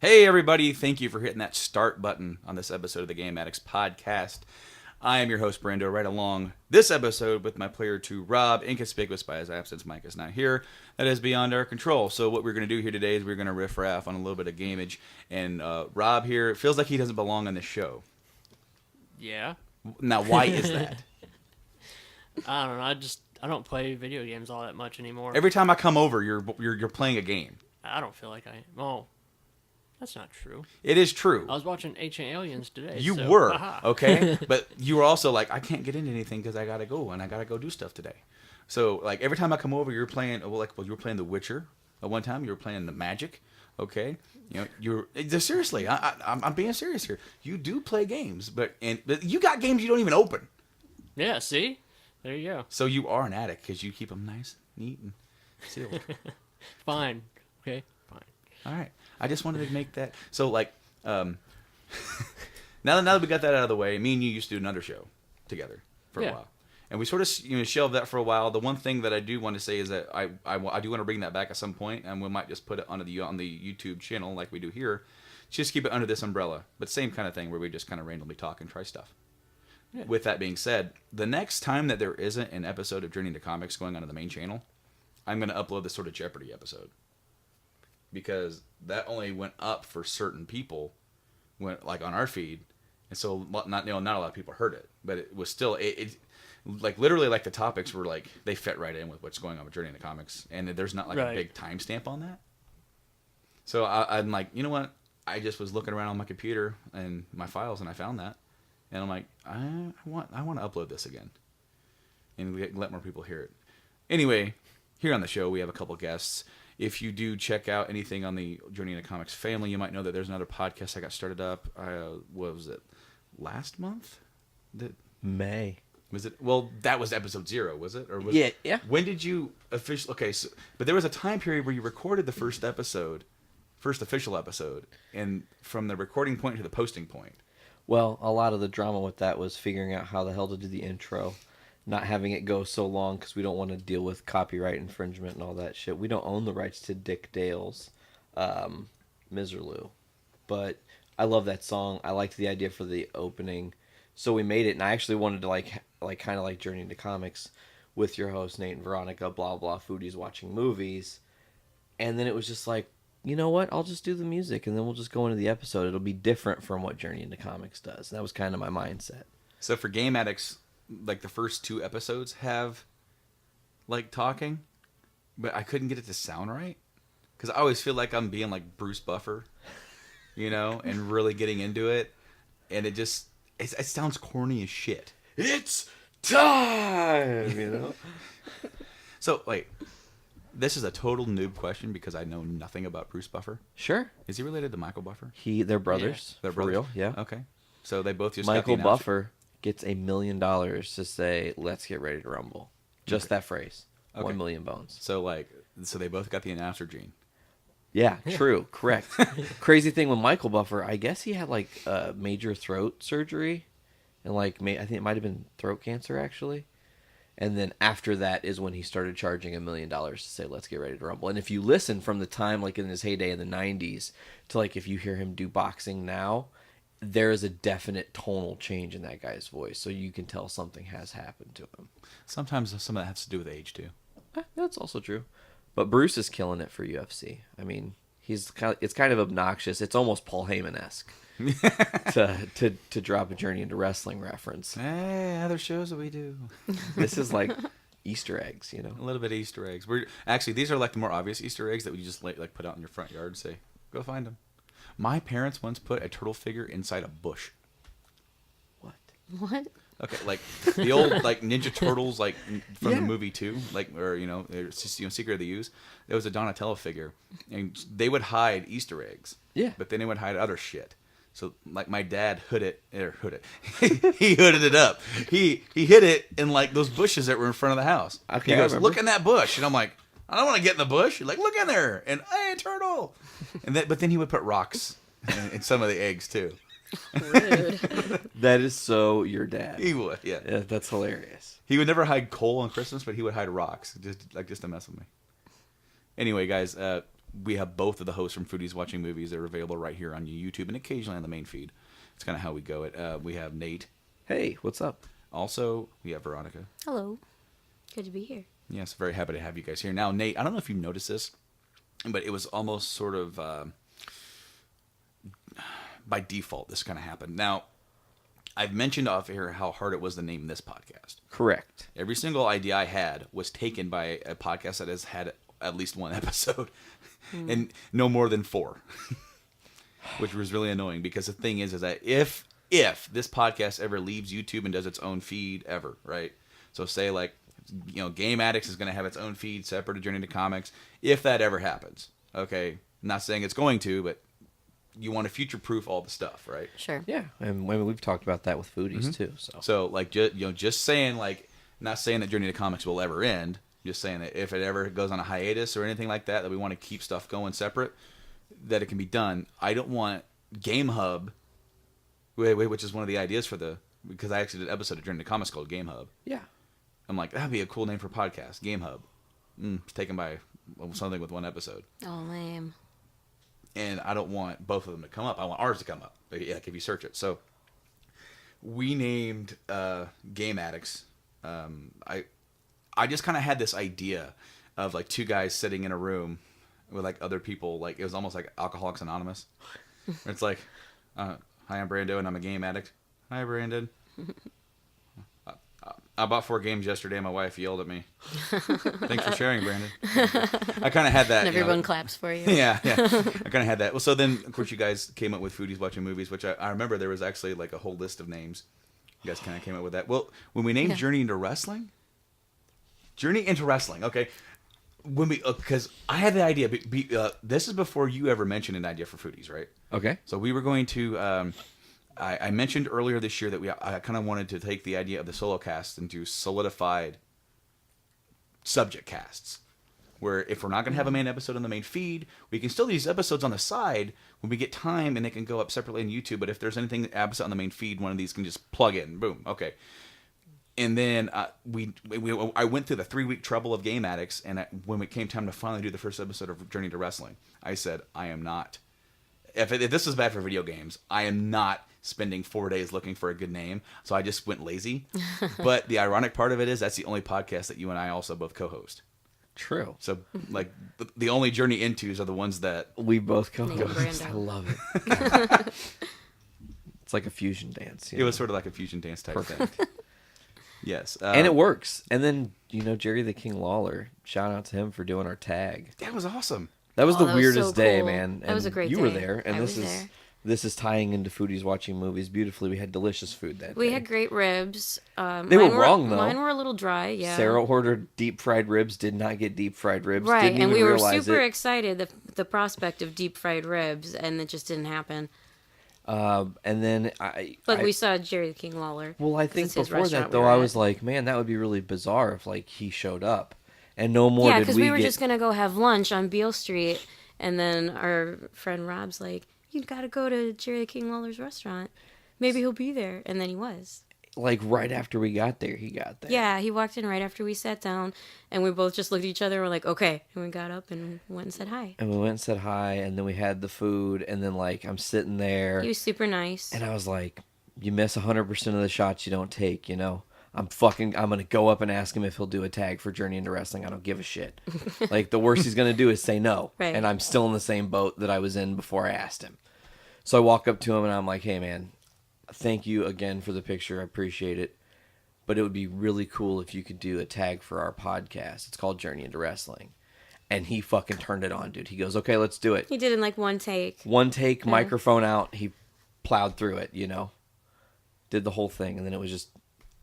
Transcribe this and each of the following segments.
Hey, everybody. Thank you for hitting that start button on this episode of the Game Addicts podcast. I am your host, Brando, right along this episode with my player 2, Rob, inconspicuous by his absence. Mike is not here. That is beyond our control. So what we're going to do here today is we're going to riff-raff on a little bit of gamage. And Rob here, it feels like he doesn't belong on this show. Yeah. Now, why is that? I don't know. I don't play video games all that much anymore. Every time I come over, you're playing a game. I don't feel like I am. Oh, that's not true. It is true. I was watching Ancient Aliens today. You so, were, aha. okay? But you were also like, I can't get into anything because I got to go, and I got to go do stuff today. So, like, every time I come over, you're playing, you were playing The Witcher. At one time, you were playing The Magic, okay? Seriously, I'm being serious here. You do play games, but you got games you don't even open. Yeah, see? There you go. So you are an addict because you keep them nice, neat, and sealed. Fine. Okay, fine. All right. I just wanted to make that. So, like, now that we got that out of the way, me and you used to do another show together for a while. And we sort of shelved that for a while. The one thing that I do want to say is that I do want to bring that back at some point, and we might just put it on the YouTube channel like we do here. Just keep it under this umbrella. But same kind of thing where we just kind of randomly talk and try stuff. Yeah. With that being said, the next time that there isn't an episode of Journey into Comics going on the main channel, I'm going to upload the sort of Jeopardy episode. Because that only went up for certain people, like on our feed, and so not a lot of people heard it, but it was still it like literally like the topics were like they fit right in with what's going on with Journey into Comics, and there's not like a big timestamp on that. So I'm like, you know what? I just was looking around on my computer and my files, and I found that, and I'm like, I want to upload this again, and let more people hear it. Anyway, here on the show we have a couple guests. If you do check out anything on the Journey into Comics family, you might know that there's another podcast I got started up. What was it? Last month? May. Was it? Well, that was episode 0, was it? Or was Yeah. When did you officially? Okay, so but there was a time period where you recorded the first official episode, and from the recording point to the posting point. Well, a lot of the drama with that was figuring out how the hell to do the intro. Not having it go so long because we don't want to deal with copyright infringement and all that shit. We don't own the rights to Dick Dale's Miserlou. But I love that song. I liked the idea for the opening. So we made it, and I actually wanted to like kind of like Journey into Comics with your host, Nate and Veronica, blah, blah, Foodies Watching Movies. And then it was just like, you know what? I'll just do the music, and then we'll just go into the episode. It'll be different from what Journey into Comics does. And that was kind of my mindset. So for Game Addicts, like the first 2 episodes have like talking, but I couldn't get it to sound right because I always feel like I'm being like Bruce Buffer, and really getting into it, and it sounds corny as shit. It's time, So wait, this is a total noob question because I know nothing about Bruce Buffer. Sure. Is he related to Michael Buffer? They're brothers. Yeah. They're for brothers. real, yeah. Okay. So they both just Michael got the Buffer gets $1 million to say, "Let's get ready to rumble." Just that phrase. Okay. 1 million bones. So they both got the announcer gene. Yeah, true, correct. Crazy thing with Michael Buffer, I guess he had like major throat surgery, and I think it might have been throat cancer actually. And then after that is when he started charging $1 million to say, "Let's get ready to rumble." And if you listen from the time like in his heyday in the '90s to like if you hear him do boxing now, there is a definite tonal change in that guy's voice, so you can tell something has happened to him. Sometimes some of that has to do with age too. That's also true. But Bruce is killing it for UFC. I mean, it's kind of obnoxious. It's almost Paul Heyman-esque to drop a Journey into Wrestling reference. Hey, other shows that we do. This is like Easter eggs, A little bit of Easter eggs. These are like the more obvious Easter eggs that we just like put out in your front yard and say, go find them. My parents once put a turtle figure inside a bush. What? Okay, like the old like Ninja Turtles, like from the movie too, it's just Secret of the Ooze. There was a Donatello figure, and they would hide Easter eggs. Yeah, but then they would hide other shit. So like my dad he hooded it up. He hid it in like those bushes that were in front of the house. Okay, he goes, look in that bush, and I'm like, I don't want to get in the bush. You're like, look in there, and hey, turtle. But then he would put rocks in some of the eggs too. Rude. That is so your dad. He would, yeah. That's hilarious. He would never hide coal on Christmas, but he would hide rocks just to mess with me. Anyway, guys, we have both of the hosts from Foodies Watching Movies. They're available right here on YouTube and occasionally on the main feed. It's kind of how we go it. We have Nate. Hey, what's up? Also, we have Veronica. Hello. Good to be here. Yes, very happy to have you guys here. Now, Nate, I don't know if you've noticed this, but it was almost sort of by default this kind of happened. Now, I've mentioned off here how hard it was to name this podcast. Correct. Every single idea I had was taken by a podcast that has had at least one episode and no more than 4, which was really annoying because the thing is that if this podcast ever leaves YouTube and does its own feed ever, right? So say like, Game Addicts is going to have its own feed separate to Journey to Comics. If that ever happens, okay, I'm not saying it's going to, but you want to future-proof all the stuff, right? Sure. Yeah, and we've talked about that with Foodies too. So like, just saying like, not saying that Journey to Comics will ever end. Just saying that if it ever goes on a hiatus or anything like that, that we want to keep stuff going separate, that it can be done. I don't want Game Hub, which is one of the ideas because I actually did an episode of Journey to Comics called Game Hub. Yeah. I'm like, that'd be a cool name for a podcast, Game Hub. It's taken by something with one episode. Oh, lame. And I don't want both of them to come up. I want ours to come up. Like if you search it. So we named Game Addicts. I just kind of had this idea of like 2 guys sitting in a room with like other people. Like it was almost like Alcoholics Anonymous. It's like, hi, I'm Brando and I'm a game addict. Hi, Brandon. I bought 4 games yesterday and my wife yelled at me. Thanks for sharing, Brandon. I kind of had that. And everyone claps for you. Yeah. I kind of had that. Well, so then, of course, you guys came up with Foodies Watching Movies, which I remember there was actually like a whole list of names. You guys kind of came up with that. Well, when we named Journey into Wrestling, okay. When because I had the idea. This is before you ever mentioned an idea for Foodies, right? Okay. So we were going to. I mentioned earlier this year that I kind of wanted to take the idea of the solo cast and do solidified subject casts, where if we're not going to have a main episode on the main feed, we can still do these episodes on the side when we get time, and they can go up separately on YouTube. But if there's anything episode on the main feed, one of these can just plug in, boom, okay. And then I went through the 3-week trouble of Game Addicts, and when it came time to finally do the first episode of Journey to Wrestling, I said, I am not. If this is bad for video games, I am not spending 4 days looking for a good name. So I just went lazy. But the ironic part of it is that's the only podcast that you and I also both co-host. True. So like the only Journey Intos are the ones that we both co-host. Brando. I love it. It's like a fusion dance. It was sort of like a fusion dance type thing. Yes. And it works. And then, Jerry the King Lawler, shout out to him for doing our tag. That was awesome. That was the that was weirdest so day, cool. man. That was a great you day. were there, and I this was is there. this is tying into Foodies Watching Movies beautifully. We had delicious food that day. We had great ribs. They Mine were wrong, though. Mine were a little dry, yeah. Sarah ordered deep fried ribs, did not get deep fried ribs. Right, Didn't and even we were realize super it. excited, the prospect of deep fried ribs, and it just didn't happen. And then But we saw Jerry the King Lawler. Well, I 'cause think it's his before that, restaurant we though, were I at. was like, man, that would be really bizarre if, like, he showed up. And no more Yeah, did because we we were get... just going to go have lunch on Beale Street, and then our friend Rob's like, you got to go to Jerry the King Lawler's restaurant. Maybe he'll be there. And then he was. Like, right after we got there, he got there. Yeah, he walked in right after we sat down, and we both just looked at each other and were like, okay. And we got up and went and said hi. And we went and said hi, and then we had the food, and then, like, I'm sitting there... He was super nice. And I was like, you miss 100% of the shots you don't take, I'm going to go up and ask him if he'll do a tag for Journey into Wrestling. I don't give a shit. Like, the worst he's going to do is say no. Right. And I'm still in the same boat that I was in before I asked him. So I walk up to him, and I'm like, hey, man, thank you again for the picture. I appreciate it. But it would be really cool if you could do a tag for our podcast. It's called Journey into Wrestling. And he fucking turned it on, dude. He goes, okay, let's do it. He did in like one take. One take, microphone out. He plowed through it, Did the whole thing. And then it was just,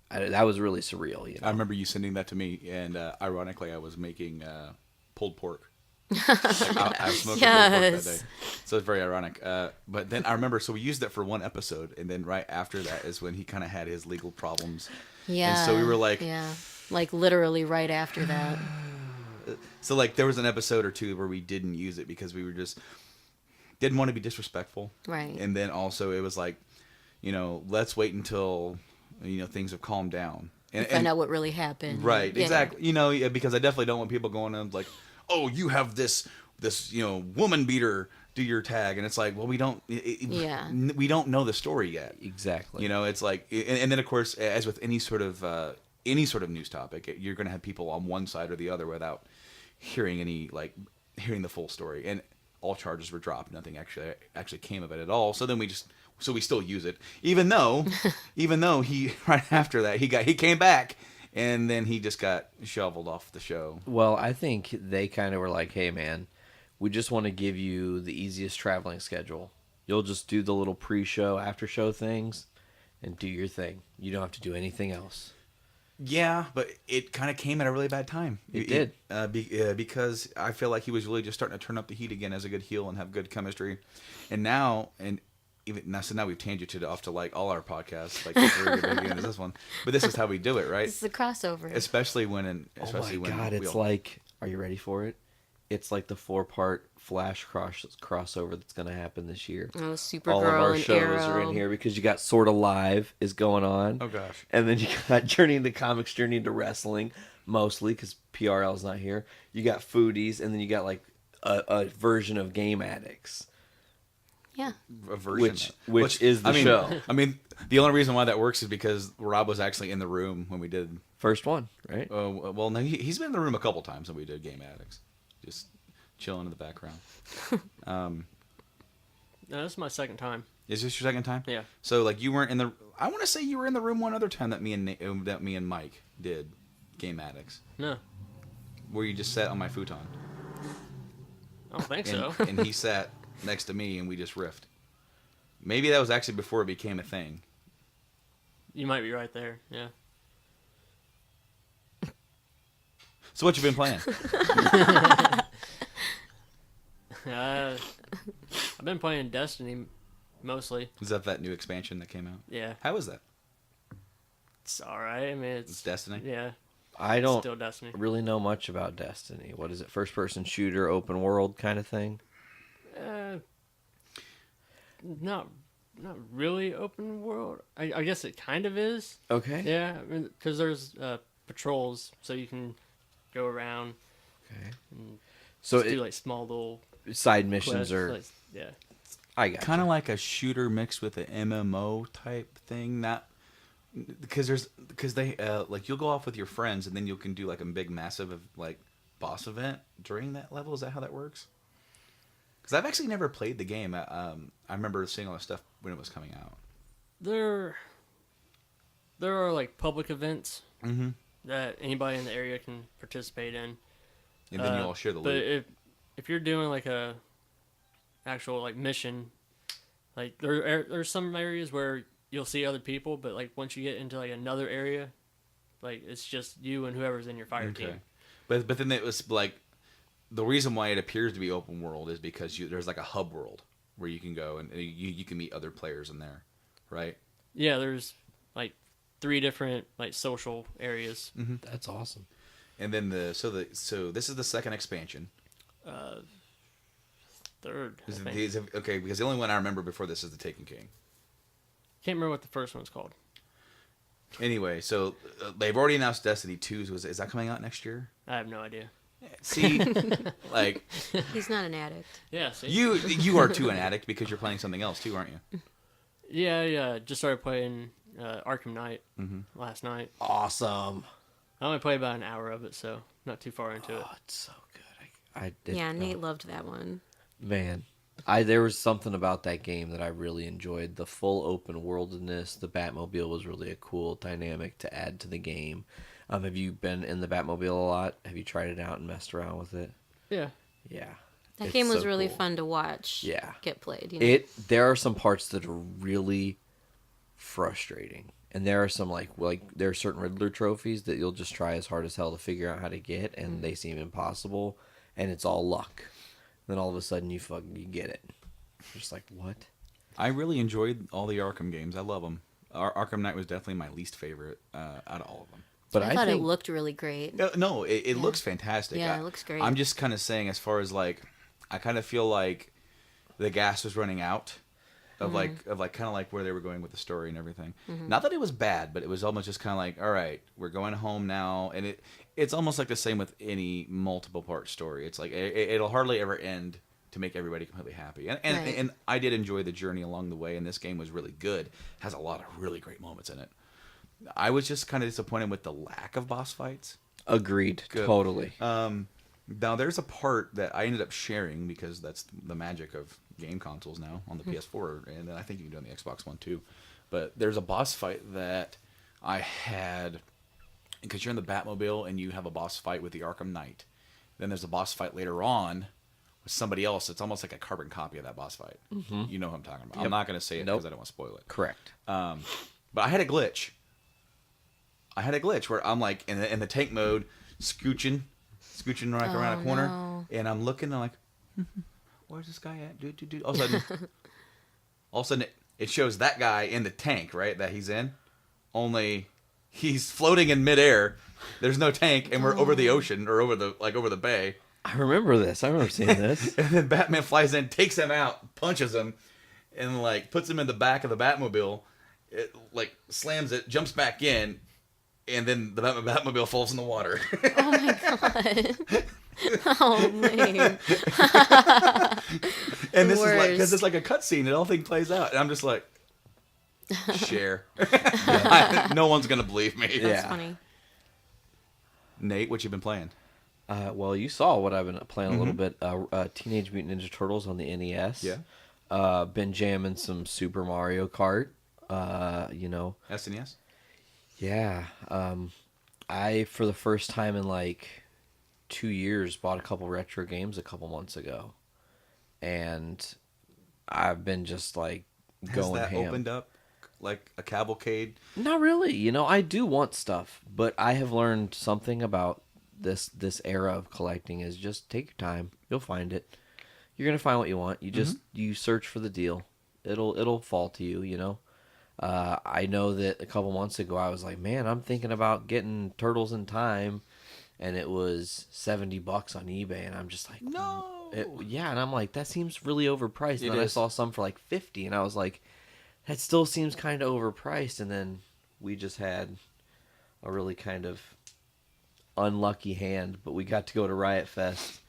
that was really surreal, I remember you sending that to me, and ironically, I was making pulled pork. I was smoking pulled pork that day. So it's very ironic. But then I remember, so we used that for one episode, and then right after that is when he kind of had his legal problems. Yeah. And so we were like... Yeah. Like literally right after that. So like there was an episode or two where we didn't use it because we were just... Didn't want to be disrespectful. Right. And then also it was like, let's wait until, things have calmed down. And Find out what really happened. Right, Yeah. exactly. Because I definitely don't want people going on like, oh, you have this this woman beater do your tag, and it's like, well, we don't we don't know the story yet. Exactly. It's like, and then of course, as with any sort of news topic, you're going to have people on one side or the other without hearing hearing the full story, and all charges were dropped. Nothing actually came of it at all. So then we still use it, even though he right after that he came back, and then he just got shoveled off the show. Well, I think they kind of were like, hey man, we just want to give you the easiest traveling schedule. You'll just do the little pre-show, after-show things, and do your thing. You don't have to do anything else. Yeah, but it kind of came at a really bad time. It did. Because I feel like he was really just starting to turn up the heat again as a good heel and have good chemistry. And now, so now we've tangented off to like all our podcasts, like as big as this one. But this is how we do it, right? This is a crossover. Especially when it's like, are you ready for it? It's like the 4-part Flash crossover that's going to happen this year. Oh, Supergirl All of our and shows Arrow are in here because you got Sorta Live is going on. Oh gosh. And then you got Journey into Comics, Journey into Wrestling, mostly because PRL's not here. You got Foodies, and then you got like a version of Game Addicts. Yeah. A version which is the show. I mean, the only reason why that works is because Rob was actually in the room when we did. First one, right? Well, no, he's been in the room a couple times when we did Game Addicts. Just chilling in the background. No, this is my second time. Is this your second time? Yeah. So like you weren't in the. I want to say you were in the room one other time that me and Mike did Game Addicts. No. Where you just sat on my futon. I don't think so. And he sat next to me and we just riffed. Maybe that was actually before it became a thing. You might be right there. Yeah. So what you been playing? I've been playing Destiny mostly. Is that new expansion that came out? Yeah. How is that? It's alright. I mean, It's Destiny? Yeah. I don't Still Destiny. really know much about Destiny. What is it? First-person shooter, open world kind of thing? Not really open world. I guess it kind of is. Okay. Yeah, because there's patrols, so you can go around. Okay. And So do like small little side missions quests, are... like, yeah. I got Kind of like a shooter mixed with an MMO type thing. Not because they like you'll go off with your friends and then you can do like a big massive like boss event during that level. Is that how that works? Because I've actually never played the game. I remember seeing all the stuff when it was coming out. There are like public events Mm-hmm. that anybody in the area can participate in. And then you all share the But loot. if you're doing like a actual like mission, like there's some areas where you'll see other people, but like once you get into like another area, like it's just you and whoever's in your fire team. But then it was like the reason why it appears to be open world is because there's like a hub world where you can go and you can meet other players in there, right? Yeah, there's like 3 different like social areas. Mm-hmm. That's awesome. And then so this is the second expansion. Third, I think. Okay, because the only one I remember before this is the Taken King. Can't remember what the first one's called. Anyway, so they've already announced Destiny 2. So is that coming out next year? I have no idea. See, like He's not an addict. Yeah, see? you are too an addict because you're playing something else too, aren't you? Yeah. Just started playing Arkham Knight last night. Awesome. I only played about an hour of it, so not too far into it. Oh, it's so good. I did. Yeah, Nate loved that one. Man, there was something about that game that I really enjoyed. The full open worldness, the Batmobile was really a cool dynamic to add to the game. Have you been in the Batmobile a lot? Have you tried it out and messed around with it? Yeah. Yeah. That It's game was so really cool. fun to watch. Yeah. Get played. You know? There are some parts that are really frustrating. And there are some like there are certain Riddler trophies that you'll just try as hard as hell to figure out how to get, and they seem impossible, and it's all luck. Then all of a sudden you get it. Just like, what? I really enjoyed all the Arkham games. I love them. Arkham Knight was definitely my least favorite out of all of them. But I thought think it looked really great. No, it looks fantastic. Yeah, it looks great. I'm just kind of saying, as far as like, I kind of feel like the gas was running out, of like kind of like where they were going with the story and everything. Not that it was bad, but it was almost just kind of like, all right, we're going home now, and it's almost like the same with any multiple part story. It's like it'll hardly ever end to make everybody completely happy. And I did enjoy the journey along the way, and this game was really good. Has a lot of really great moments in it. I was just kind of disappointed with the lack of boss fights. Agreed. Good. Totally. Now, there's a part that I ended up sharing because that's the magic of game consoles now on the PS4, and I think you can do it on the Xbox One too. But there's a boss fight that I had, because you're in the Batmobile and you have a boss fight with the Arkham Knight. Then there's a boss fight later on with somebody else. It's almost like a carbon copy of that boss fight. You know what I'm talking about. Yep. I'm not going to say it because I don't want to spoil it. Correct. But I had a glitch. Where I'm like in the tank mode, scooching like around a corner, and I'm looking, and I'm like, where's this guy at? Dude. All of a sudden, it shows that guy in the tank, right, that he's in. Only he's floating in midair. There's no tank, and we're over the ocean or over the bay. I remember this. I remember seeing this. And then Batman flies in, takes him out, punches him, and like puts him in the back of the Batmobile. It like slams it, jumps back in. And then the Batmobile falls in the water. Oh my god. Oh man. And this is like, because it's like a cutscene, and all thing plays out, and I'm just like, share. No one's gonna believe me. That's funny. Nate, what you been playing? Well, you saw what I've been playing a little bit. Teenage Mutant Ninja Turtles on the NES. Yeah. Been jamming some Super Mario Kart. SNES. Yeah. I, for the first time in like 2 years, bought a couple retro games a couple months ago. And I've been just like going ham. Has that opened up like a cavalcade? Not really. I do want stuff, but I have learned something about this era of collecting is just take your time. You'll find it. You're going to find what you want. You just, you search for the deal. It'll fall to you, I know that a couple months ago I was like, man, I'm thinking about getting Turtles in Time, and it was $70 on eBay, and I'm just like, no. And I'm like, that seems really overpriced. And then I saw some for like $50, and I was like, that still seems kind of overpriced. And then we just had a really kind of unlucky hand, but we got to go to Riot Fest,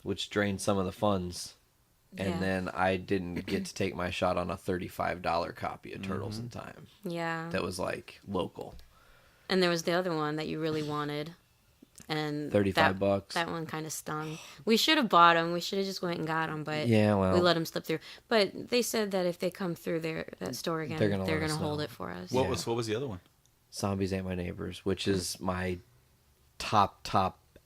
which drained some of the funds. And then I didn't get to take my shot on a $35 copy of Turtles in Time. Yeah. That was like local. And there was the other one that you really wanted. And $35. That one kind of stung. We should have bought them. We should have just went and got them, but we let them slip through. But they said that if they come through that store again, they're going to hold it for us. What was the other one? Zombies Ain't My Neighbors, which is my top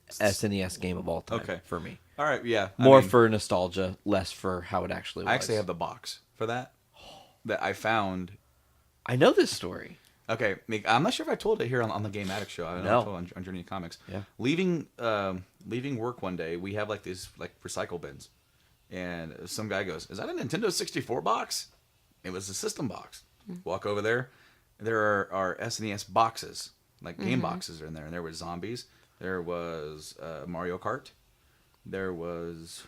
SNES game of all time for me. All right, yeah. More for nostalgia, less for how it actually was. I actually have the box for that I found. I know this story. Okay, I'm not sure if I told it here on the Game Addicts show. I don't know if I told on Journey of Comics. Yeah. Leaving work one day, we have like these like recycle bins, and some guy goes, "Is that a Nintendo 64 box?" It was a system box. Walk over there. There are SNES boxes, like game boxes are in there, and there was Zombies. There was Mario Kart. There was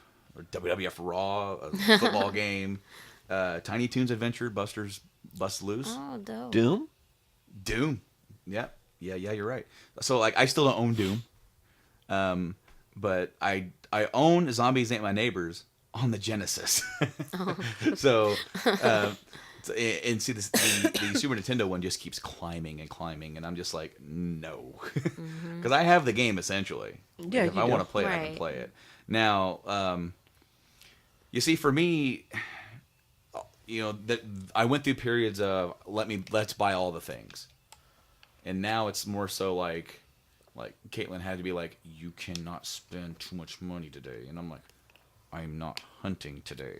WWF Raw, a football game, Tiny Toons Adventure, Buster's Bust Loose. Oh, dope. Doom. Yeah, you're right. So like, I still don't own Doom, but I own Zombies Ain't My Neighbors on the Genesis. So, and see, the Super Nintendo one just keeps climbing and climbing, and I'm just like, no, because I have the game essentially. Yeah, if I want to play it, I can play it. Now, you see, for me, that I went through periods of let's buy all the things, and now it's more so like Caitlin had to be like, you cannot spend too much money today, and I'm like, I'm not hunting today.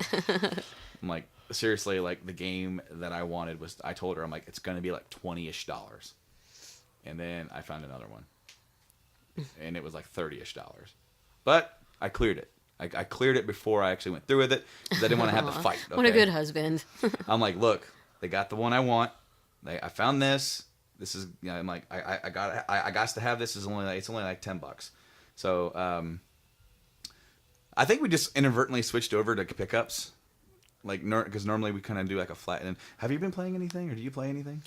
I'm like, seriously, like the game that I wanted was, I told her, I'm like, it's gonna be like $20-ish, and then I found another one, and it was like $30-ish, but I cleared it. I cleared it before I actually went through with it because I didn't want to have to fight. Okay? What a good husband. I'm like, look, they got the one I want. I found this. This is, I'm like, I got to have this. It's only like $10. So I think we just inadvertently switched over to pickups Like, because normally we kind of do like a flat. And have you been playing anything, or do you play anything?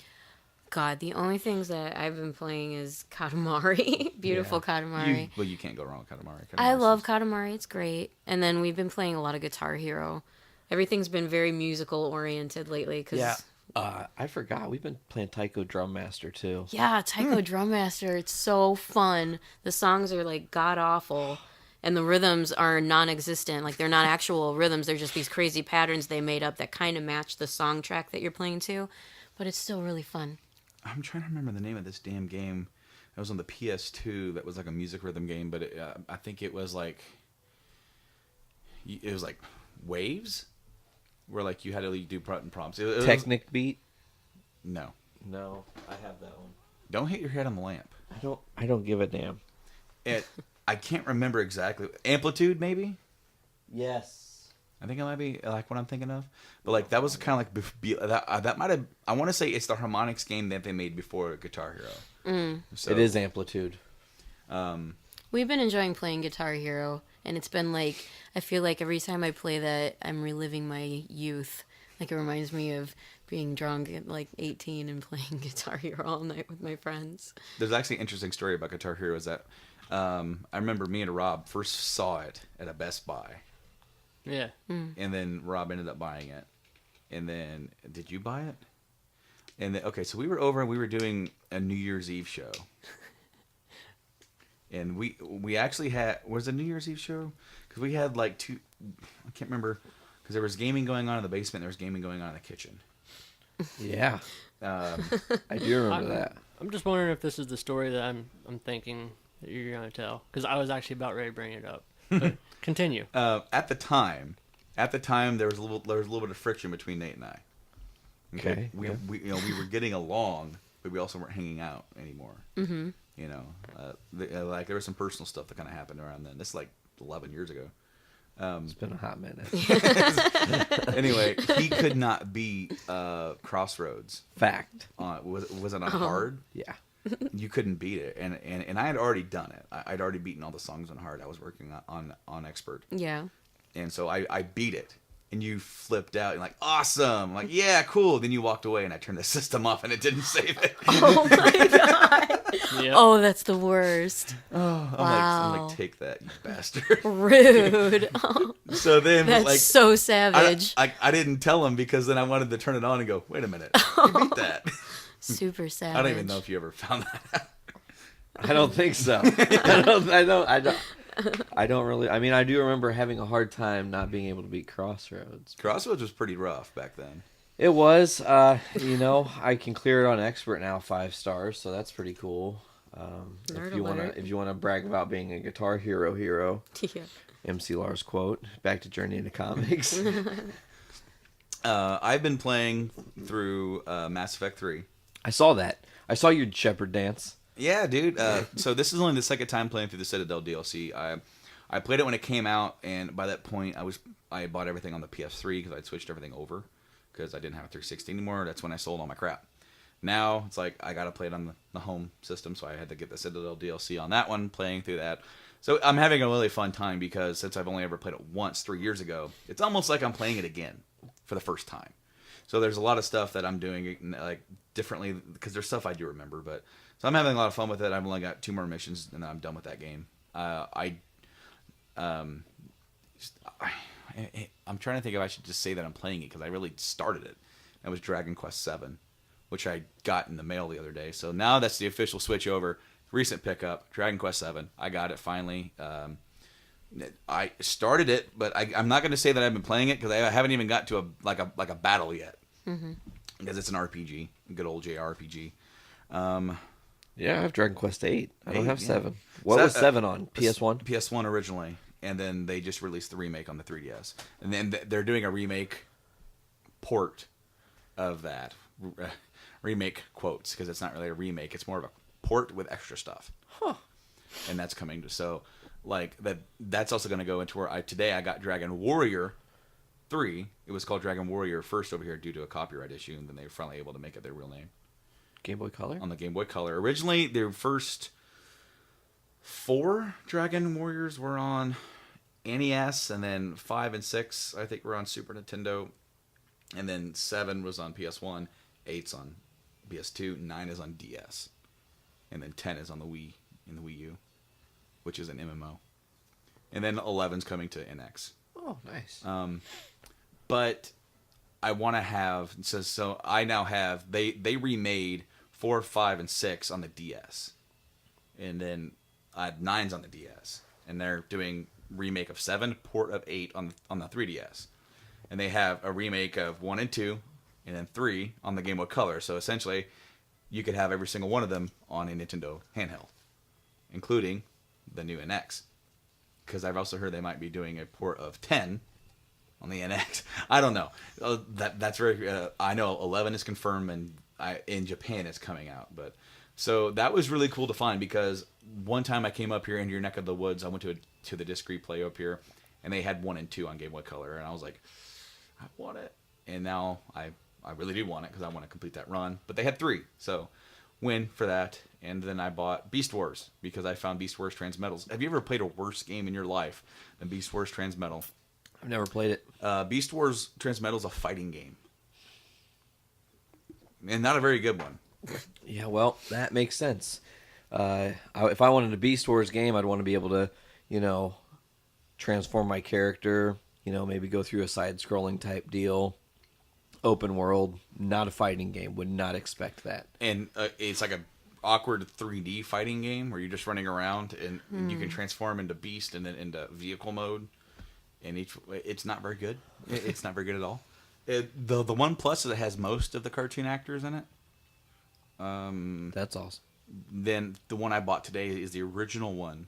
God, the only things that I've been playing is Katamari. Beautiful Katamari. You can't go wrong with Katamari. I Katamari's love just- Katamari. It's great. And then we've been playing a lot of Guitar Hero. Everything's been very musical oriented lately. Cause, Yeah. I forgot. We've been playing Taiko Drum Master too. Yeah, Taiko Drum Master. It's so fun. The songs are like god awful. And the rhythms are non-existent. Like, they're not actual rhythms. They're just these crazy patterns they made up that kind of match the song track that you're playing to. But it's still really fun. I'm trying to remember the name of this damn game. It was on the PS2. That was like a music rhythm game, but I think it was like waves, where like you had to do prompts. It was, Technic Beat? no, No, I have that one. don't hit your head on the lamp. I don't give a damn. I can't remember exactly. Amplitude, maybe. Yes. I think it might be like what I'm thinking of, but like that was kind of like that might have. I want to say it's the harmonics game that they made before Guitar Hero. So, It is Amplitude. We've been enjoying playing Guitar Hero, and it's been like, I feel like every time I play that, I'm reliving my youth. Like, it reminds me of being drunk at like 18 and playing Guitar Hero all night with my friends. There's actually an interesting story about Guitar Hero. Is that I remember me and Rob first saw it at a Best Buy, Yeah. and then Rob ended up buying it. And then, did you buy it? And then, okay, so we were over and we were doing a New Year's Eve show. And we actually had, was it a New Year's Eve show? Because we had like two, I can't remember, because there was gaming going on in the basement, there was gaming going on in the kitchen. Yeah. I do remember that. I'm just wondering if this is the story that I'm thinking that you're gonna tell, because I was actually about ready to bring it up. But continue. At the time, there was a little bit of friction between Nate and I. Okay. We Yeah. we were getting along, but we also weren't hanging out anymore. Mm-hmm. You know, like there was some personal stuff that kind of happened around then. This is like 11 years ago. It's been a hot minute. Anyway, he could not beat Crossroads. Fact. Was it on hard? Yeah. You couldn't beat it, and I had already done it. I'd already beaten all the songs on hard. I was working on expert, Yeah. and so I beat it. And you flipped out and like, awesome, I'm like, yeah, cool. Then you walked away, and I turned the system off, and it didn't save it. Oh my god. Yep. Oh, that's the worst. I'm like, take that, you bastard. Rude. Oh, So then, that's like, so savage. I didn't tell him because then I wanted to turn it on and go, wait a minute, you beat that. Super savage. I don't even know if you ever found that out. I don't think so. I don't really. I mean, I do remember having a hard time not being able to beat Crossroads. Crossroads was pretty rough back then. It was. I can clear it on expert now, 5 stars, so that's pretty cool. Nerd If you wanna brag about being a Guitar Hero, Yeah. MC Lars quote. Back to Journey into Comics. I've been playing through Mass Effect 3. I saw that. I saw your Shepherd dance. Yeah, dude. So this is only the second time playing through the Citadel DLC. I played it when it came out, and by that point, I had bought everything on the PS3 because I'd switched everything over because I didn't have a 360 anymore. That's when I sold all my crap. Now it's like I gotta play it on the home system, so I had to get the Citadel DLC on that one, playing through that. So I'm having a really fun time because since I've only ever played it once 3 years ago, it's almost like I'm playing it again for the first time. So there's a lot of stuff that I'm doing like differently because there's stuff I do remember, but so I'm having a lot of fun with it. I've only got 2 more missions and then I'm done with that game. I'm trying to think if I should just say that I'm playing it because I really started it. That was Dragon Quest VII, which I got in the mail the other day. So now that's the official switch over. Recent pickup, Dragon Quest VII. I got it finally. I started it, but I'm not going to say that I've been playing it because I haven't even got to a battle yet. Mm-hmm. Because it's an RPG, a good old JRPG. Yeah, I have Dragon Quest 8. I don't have yeah. 7. What was 7 on? PS1? PS1 originally, and then they just released the remake on the 3DS. And then they're doing a remake port of that. Remake quotes, because it's not really a remake. It's more of a port with extra stuff. Huh. And that's coming to... So, like, that's also going to go into where today I got Dragon Warrior 3. It was called Dragon Warrior first over here due to a copyright issue, and then they were finally able to make it their real name. Game Boy Color? On the Game Boy Color. Originally, their first 4 Dragon Warriors were on NES, and then 5 and 6, I think, were on Super Nintendo. And then 7 was on PS1, 8's on PS2, 9 is on DS, and then 10 is on the Wii in the Wii U, which is an MMO. And then 11's coming to NX. Oh, nice. But I want to have so I now have they remade 4, 5, and 6 on the DS, and then 9's on the DS, and they're doing remake of 7, port of 8 on the 3DS, and they have a remake of 1 and 2, and then 3 on the Game Boy Color. So essentially, you could have every single one of them on a Nintendo handheld, including the new NX. Because I've also heard they might be doing a port of 10 on the NX. I don't know. That's very. I know 11 is confirmed, and in Japan it's coming out. But so that was really cool to find, because one time I came up here into your neck of the woods. I went to the disc replay up here, and they had 1 and 2 on Game Boy Color, and I was like, I want it. And now I really do want it because I want to complete that run. But they had 3, so win for that. And then I bought Beast Wars because I found Beast Wars Transmetals. Have you ever played a worse game in your life than Beast Wars Transmetal? I've never played it. Beast Wars Transmetal is a fighting game, and not a very good one. Yeah, well, that makes sense. If I wanted a Beast Wars game, I'd want to be able to, transform my character. Maybe go through a side-scrolling type deal. Open world, not a fighting game. Would not expect that. And it's like a awkward 3D fighting game where you're just running around and you can transform into beast and then into vehicle mode. And it's not very good. It's not very good at all. The one plus is it has most of the cartoon actors in it. That's awesome. Then the one I bought today is the original one,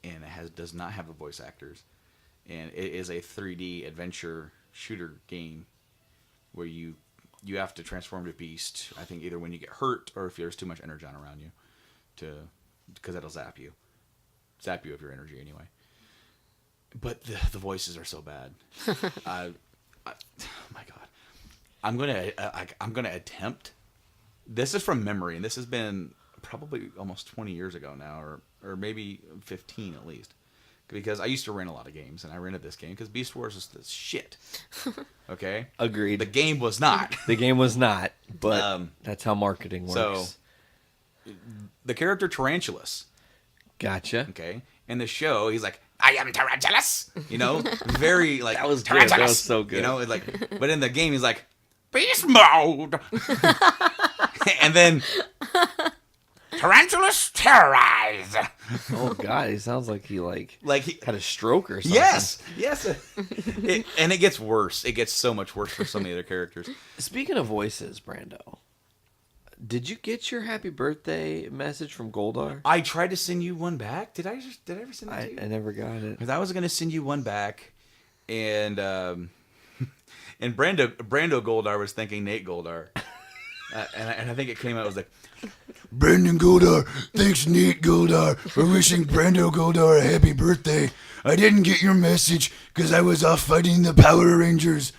and it does not have the voice actors. And it is a 3D adventure shooter game where you have to transform to beast. I think either when you get hurt or if there's too much energon around you, because that'll zap you of your energy anyway. But the voices are so bad. Oh my god, I'm gonna attempt. This is from memory, and this has been probably almost 20 years ago now, or maybe 15 at least. Because I used to rent a lot of games, and I rented this game because Beast Wars is this shit. Okay? Agreed. The game was not. The game was not, but that's how marketing works. So, the character Tarantulas. Gotcha. Okay? In the show, he's like, I am Tarantulas! Very, like, That was good. Tarantulas! That was so good. But in the game, he's like, Beast Mode! And then, Tarantulas terrorize! Oh god, he sounds like he he had a stroke or something. Yes. And it gets worse. It gets so much worse for some of the other characters. Speaking of voices, Brando, did you get your happy birthday message from Goldar? I tried to send you one back. Did I ever send it to you? I never got it. Because I was going to send you one back, and and Brando Goldar was thanking Nate Goldar, and I think it came out, it was like, Brandon Goldar, thanks Nate Goldar for wishing Brando Goldar a happy birthday. I didn't get your message because I was off fighting the Power Rangers.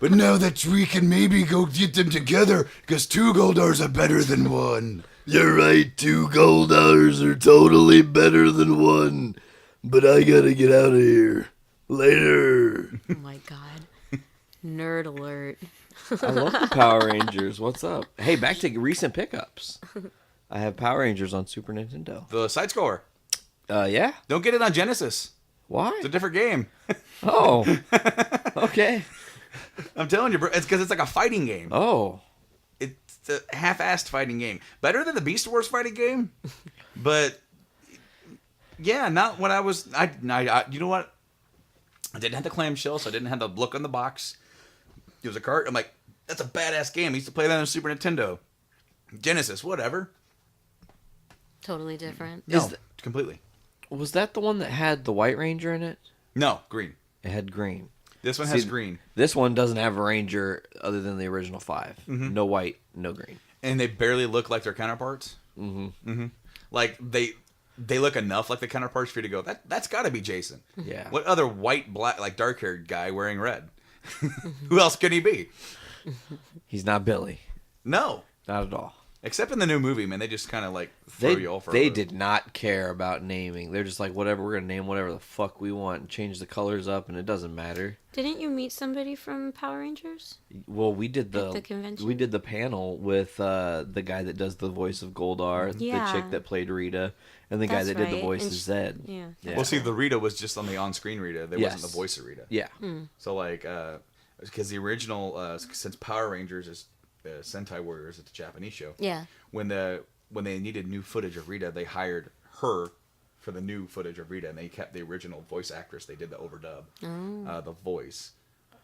But now that we can maybe go get them together, because 2 Goldars are better than 1. You're right, 2 Goldars are totally better than 1. But I gotta get out of here. Later. Oh my god. Nerd alert. I love the Power Rangers. What's up? Hey, back to recent pickups. I have Power Rangers on Super Nintendo. The side scroller. Yeah? Don't get it on Genesis. Why? It's a different game. Oh. Okay. I'm telling you, bro. It's because it's like a fighting game. Oh. It's a half-assed fighting game. Better than the Beast Wars fighting game. But, yeah, not what I was... I you know what? I didn't have the clamshell, so I didn't have the look on the box. It was a cart. I'm like, that's a badass game. I used to play that on Super Nintendo. Genesis, whatever. Totally different. No, completely. Was that the one that had the White Ranger in it? No, green. It had green. This one has green. This one doesn't have a Ranger other than the original 5. Mm-hmm. No white, no green. And they barely look like their counterparts. Mm-hmm. Mm-hmm. Like, they look enough like the counterparts for you to go, that's got to be Jason. Yeah. What other white, black, like dark-haired guy wearing red? Who else could he be? He's not Billy. No. Not at all. Except in the new movie, man, they just kind of like throw you off. They did not care about naming. They're just like, whatever, we're gonna name whatever the fuck we want and change the colors up, and it doesn't matter. Didn't you meet somebody from Power Rangers? Well, we did At the convention? we did the panel with the guy that does the voice of Goldar, Yeah. the chick that played Rita, and the guy That's that did the right. voice And of Zed. Yeah. Yeah. Well, see, the Rita was just on the on-screen Rita. There wasn't Yes. the voice of Rita. Yeah. So like, because the original, since Power Rangers is Sentai Warriors, it's a Japanese show. Yeah. When they needed new footage of Rita, they hired her for the new footage of Rita, and they kept the original voice actress. They did the overdub, the voice.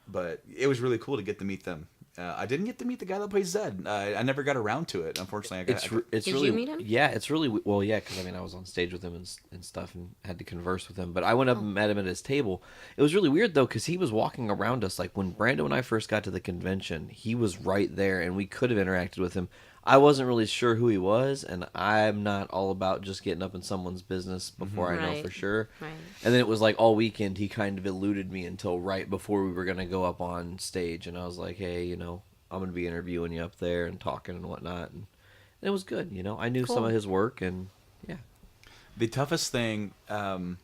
But it was really cool to get to meet them. I didn't get to meet the guy that plays Zed. I never got around to it, unfortunately. It's Did really, you meet him? Yeah, it's really well, yeah, because I mean I was on stage with him and stuff and had to converse with him. But I went up and met him at his table. It was really weird though because he was walking around us like when Brando and I first got to the convention. He was right there and we could have interacted with him. I wasn't really sure who he was, and I'm not all about just getting up in someone's business before I know Right. for sure. Right. And then it was like all weekend he kind of eluded me until right before we were gonna go up on stage, and I was like, hey, you know, I'm gonna be interviewing you up there and talking and whatnot, and it was good. You know, I knew some Cool. of his work, and yeah, The toughest thing, and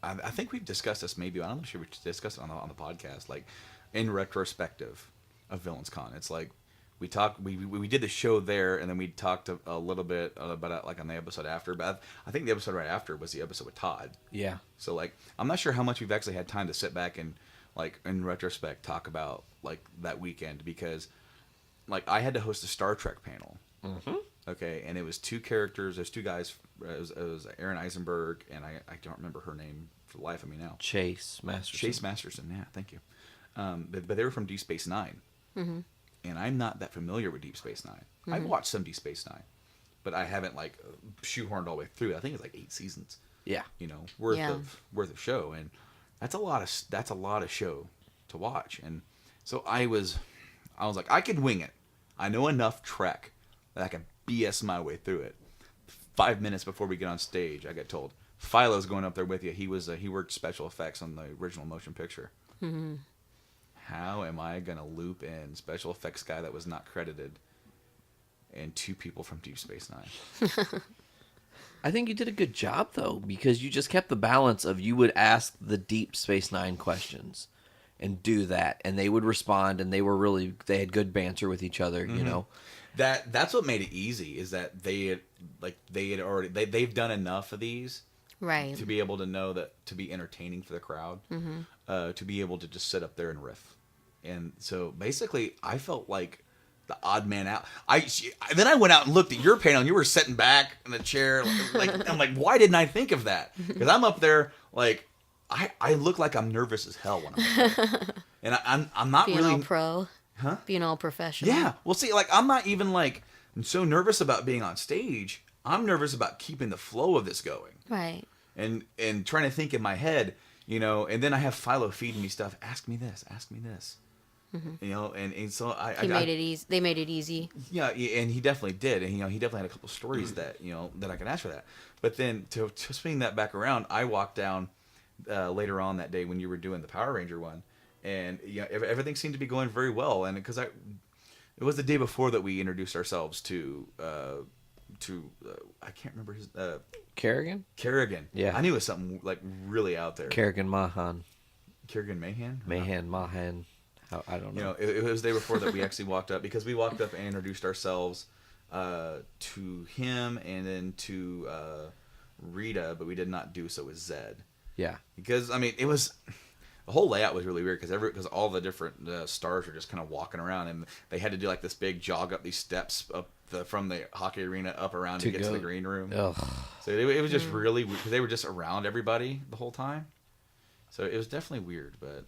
I think we've discussed this. Maybe I'm not sure we discussed it on the podcast. Like in retrospective of Villains Con, it's like we did the show there, and then we talked a little bit about it, like on the episode after. But I think the episode right after was the episode with Todd. yeah, So like I'm not sure how much we've actually had time to sit back and like in retrospect talk about like that weekend, because like I had to host a Star Trek panel. mm-hmm. Okay, and it was two characters. There's two guys. It was Aaron Eisenberg, and I don't remember her name for the life of me now. Chase Masterson. Yeah, thank you. But they were from Deep Space Nine, and I'm not that familiar with Deep Space Nine. I've watched some Deep Space Nine, but I haven't like shoehorned all the way through. I think it's like 8 seasons. Yeah, You know, worth Yeah. of show, and that's a lot of show to watch. And so I was like, I could wing it. I know enough Trek that I can BS my way through it. 5 minutes before we get on stage, I get told, Philo's going up there with you. He worked special effects on the original motion picture. Mm-hmm. How am I gonna loop in special effects guy that was not credited and two people from Deep Space Nine? I think you did a good job though, because you just kept the balance of you would ask the Deep Space Nine questions and do that, and they would respond, and they had good banter with each other, you know. That's what made it easy, is that they've done enough of these Right. to be able to know that to be entertaining for the crowd, to be able to just sit up there and riff. And so basically, I felt like the odd man out. Then I went out and looked at your panel, and you were sitting back in the chair. Like I'm like, why didn't I think of that? Because I'm up there like I look like I'm nervous as hell when I'm up there. And I'm not Being really all pro. Huh? Being all professional. Yeah. Well, see, like I'm not even like I'm so nervous about being on stage. I'm nervous about keeping the flow of this going. Right. And trying to think in my head, you know, and then I have Philo feeding me stuff. Ask me this. You know, and so He made it easy. They made it easy. yeah, and he definitely did, and you know, he definitely had a couple stories that you know that I could ask for that. But then to swing that back around, I walked down later on that day when you were doing the Power Ranger one, and you know, everything seemed to be going very well, and because it was the day before that we introduced ourselves to I can't remember his Kerrigan? Kerrigan. Yeah. I knew it was something like really out there. Kerrigan Mahan. Kerrigan Mahan. Mahan. I don't know. You know, it was the day before that we actually walked up, because we walked up and introduced ourselves to him and then to Rita, but we did not do so with Zed. Yeah. Because I mean, it was the whole layout was really weird because all the different stars were just kind of walking around, and they had to do like this big jog up these steps up from the hockey arena up around to get to the green room. Ugh. So it was just really weird because they were just around everybody the whole time. So it was definitely weird, but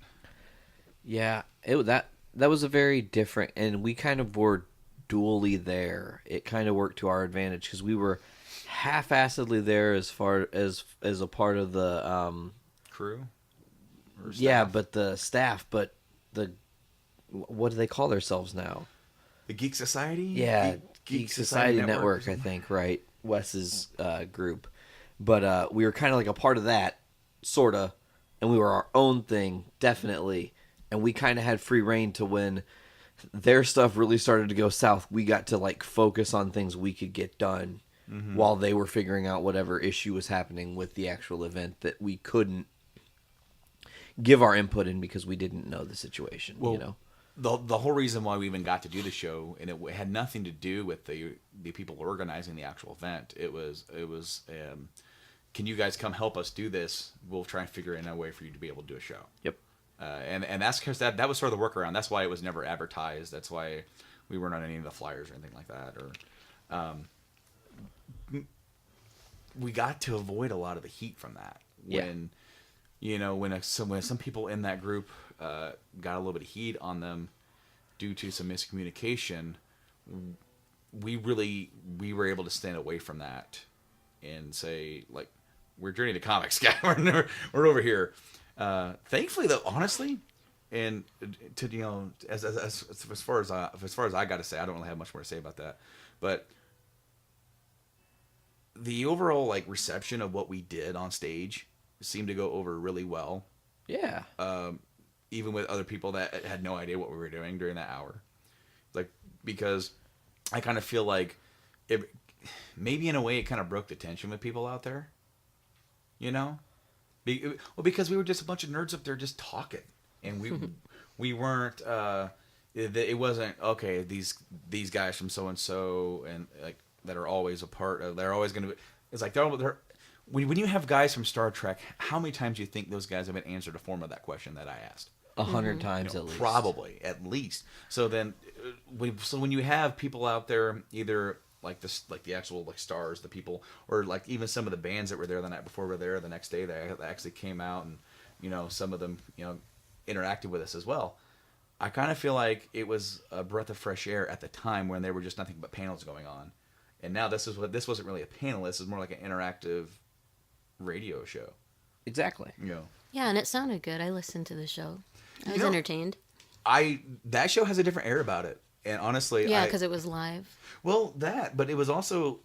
Yeah, that was a very different, and we kind of were dually there. It kind of worked to our advantage because we were half-assedly there as far as a part of the crew. Or yeah, staff? but the staff, but the what do they call themselves now? The Geek Society. Yeah, Geek Society Network, I think, right? Wes's group, but we were kind of like a part of that, sorta, and we were our own thing, definitely. And we kind of had free reign to when their stuff really started to go south, we got to like focus on things we could get done while they were figuring out whatever issue was happening with the actual event that we couldn't give our input in because we didn't know the situation. Well, you know, the whole reason why we even got to do the show, and it had nothing to do with the people organizing the actual event. It was can you guys come help us do this? We'll try and figure in a way for you to be able to do a show. Yep. And that's because that was sort of the workaround. That's why it was never advertised. That's why we weren't on any of the flyers or anything like that. Or we got to avoid a lot of the heat from that. When when some people in that group got a little bit of heat on them due to some miscommunication, we were able to stand away from that and say, like, we're Journey to Comics, guy. We're over here. Thankfully, though, honestly, and to as far as I got to say, I don't really have much more to say about that. But the overall like reception of what we did on stage seemed to go over really well. Yeah. Even with other people that had no idea what we were doing during that hour, like, because I kind of feel like maybe in a way it kind of broke the tension with people out there, because we were just a bunch of nerds up there just talking, and we weren't it wasn't okay, these guys from so and so and like that are always a part of, they're always going to be, it's like they're when you have guys from Star Trek, how many times do you think those guys have been answered a form of that question that I asked? 100 times at least. Probably, at least. So then, when you have people out there, either like the actual like stars, the people, or like even some of the bands that were there the night before were there the next day, they actually came out and some of them interacted with us as well. I kind of feel like it was a breath of fresh air at the time when there were just nothing but panels going on, and now this wasn't really a panel. This is more like an interactive radio show. Exactly. Yeah, and it sounded good. I listened to the show. I was entertained. That show has a different air about it, and honestly, yeah, because it was live. Well, but it was also,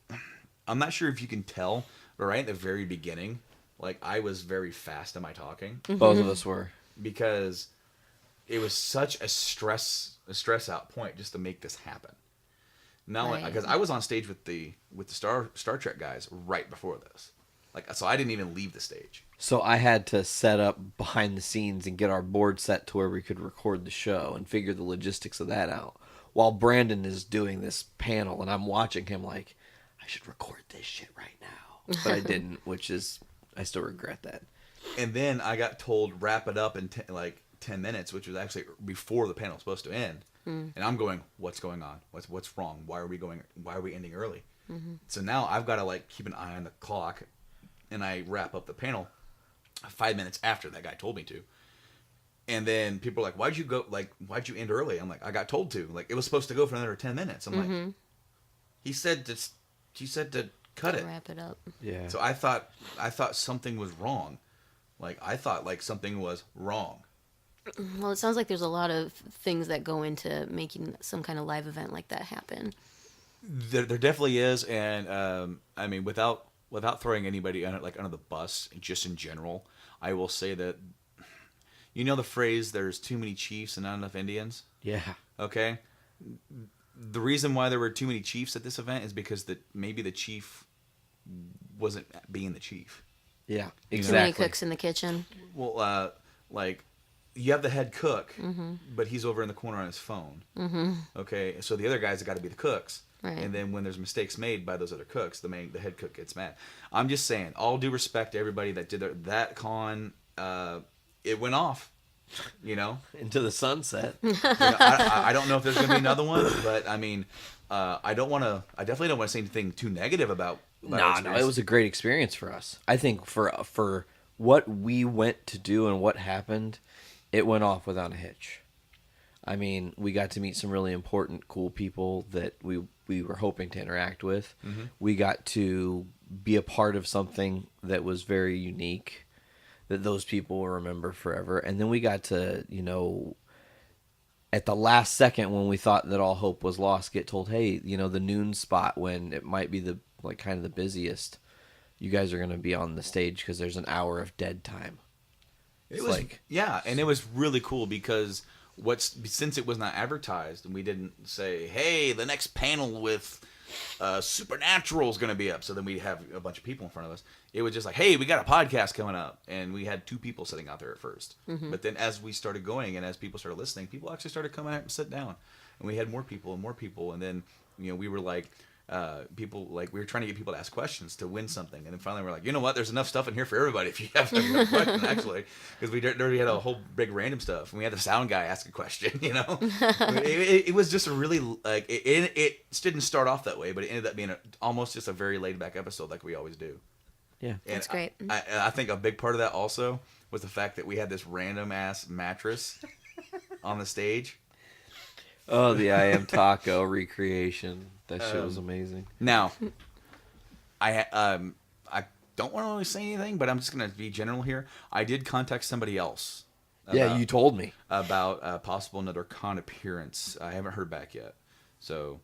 I'm not sure if you can tell, but right at the very beginning, like, I was very fast in my talking. Both of us were, because it was such a stress out point just to make this happen. Not because I was on stage with the Star Trek guys right before this. Like, so I didn't even leave the stage. So I had to set up behind the scenes and get our board set to where we could record the show and figure the logistics of that out. While Brandon is doing this panel and I'm watching him like, I should record this shit right now. But I didn't, I still regret that. And then I got told wrap it up in 10 minutes, which was actually before the panel was supposed to end. And I'm going, what's going on? What's wrong? Why are we ending early? So now I've got to like keep an eye on the clock, and I wrap up the panel 5 minutes after that guy told me to. And then people are like, why'd you end early? I'm like, I got told to. Like, it was supposed to go for another 10 minutes. I'm like, he said to cut it. Wrap it up. Yeah. So I thought something was wrong. Like, I thought like something was wrong. Well, it sounds like there's a lot of things that go into making some kind of live event like that happen. There definitely is. And I mean, without throwing anybody under the bus, just in general, I will say that, the phrase, there's too many chiefs and not enough Indians? Yeah. Okay? The reason why there were too many chiefs at this event is because maybe the chief wasn't being the chief. Yeah, Too exactly. many cooks in the kitchen. Well, you have the head cook, but he's over in the corner on his phone. Okay? So the other guys have got to be the cooks. Right. And then when there's mistakes made by those other cooks, the head cook gets mad. I'm just saying, all due respect to everybody that did that con, it went off, Into the sunset. I don't know if there's going to be another one, but I mean, I definitely don't want to say anything too negative about our No, it was a great experience for us. I think for what we went to do and what happened, it went off without a hitch. I mean, we got to meet some really important, cool people that we were hoping to interact with. We got to be a part of something that was very unique, that those people will remember forever. And then we got to, at the last second when we thought that all hope was lost, get told, hey, the noon spot when it might be the kind of the busiest, you guys are going to be on the stage because there's an hour of dead time. And it was really cool because since it was not advertised and we didn't say, hey, the next panel with Supernatural is going to be up, so then we have a bunch of people in front of us. It was just like, hey, we got a podcast coming up, and we had 2 people sitting out there at first. But then as we started going and as people started listening, people actually started coming out and sit down, and we had more people, and then we were like, we were trying to get people to ask questions to win something, and then finally we're like, you know what, there's enough stuff in here for everybody if you have a question, actually, because we already had a whole big random stuff, and we had the sound guy ask a question. It was just a really it didn't start off that way, but it ended up being almost just a very laid back episode like we always do. Yeah, and that's great. I think a big part of that also was the fact that we had this random ass mattress on the stage. Oh, the I Am Taco recreation. That shit was amazing. Now, I don't want to really say anything, but I'm just going to be general here. I did contact somebody else. Yeah, you told me. About a possible another con appearance. I haven't heard back yet. So,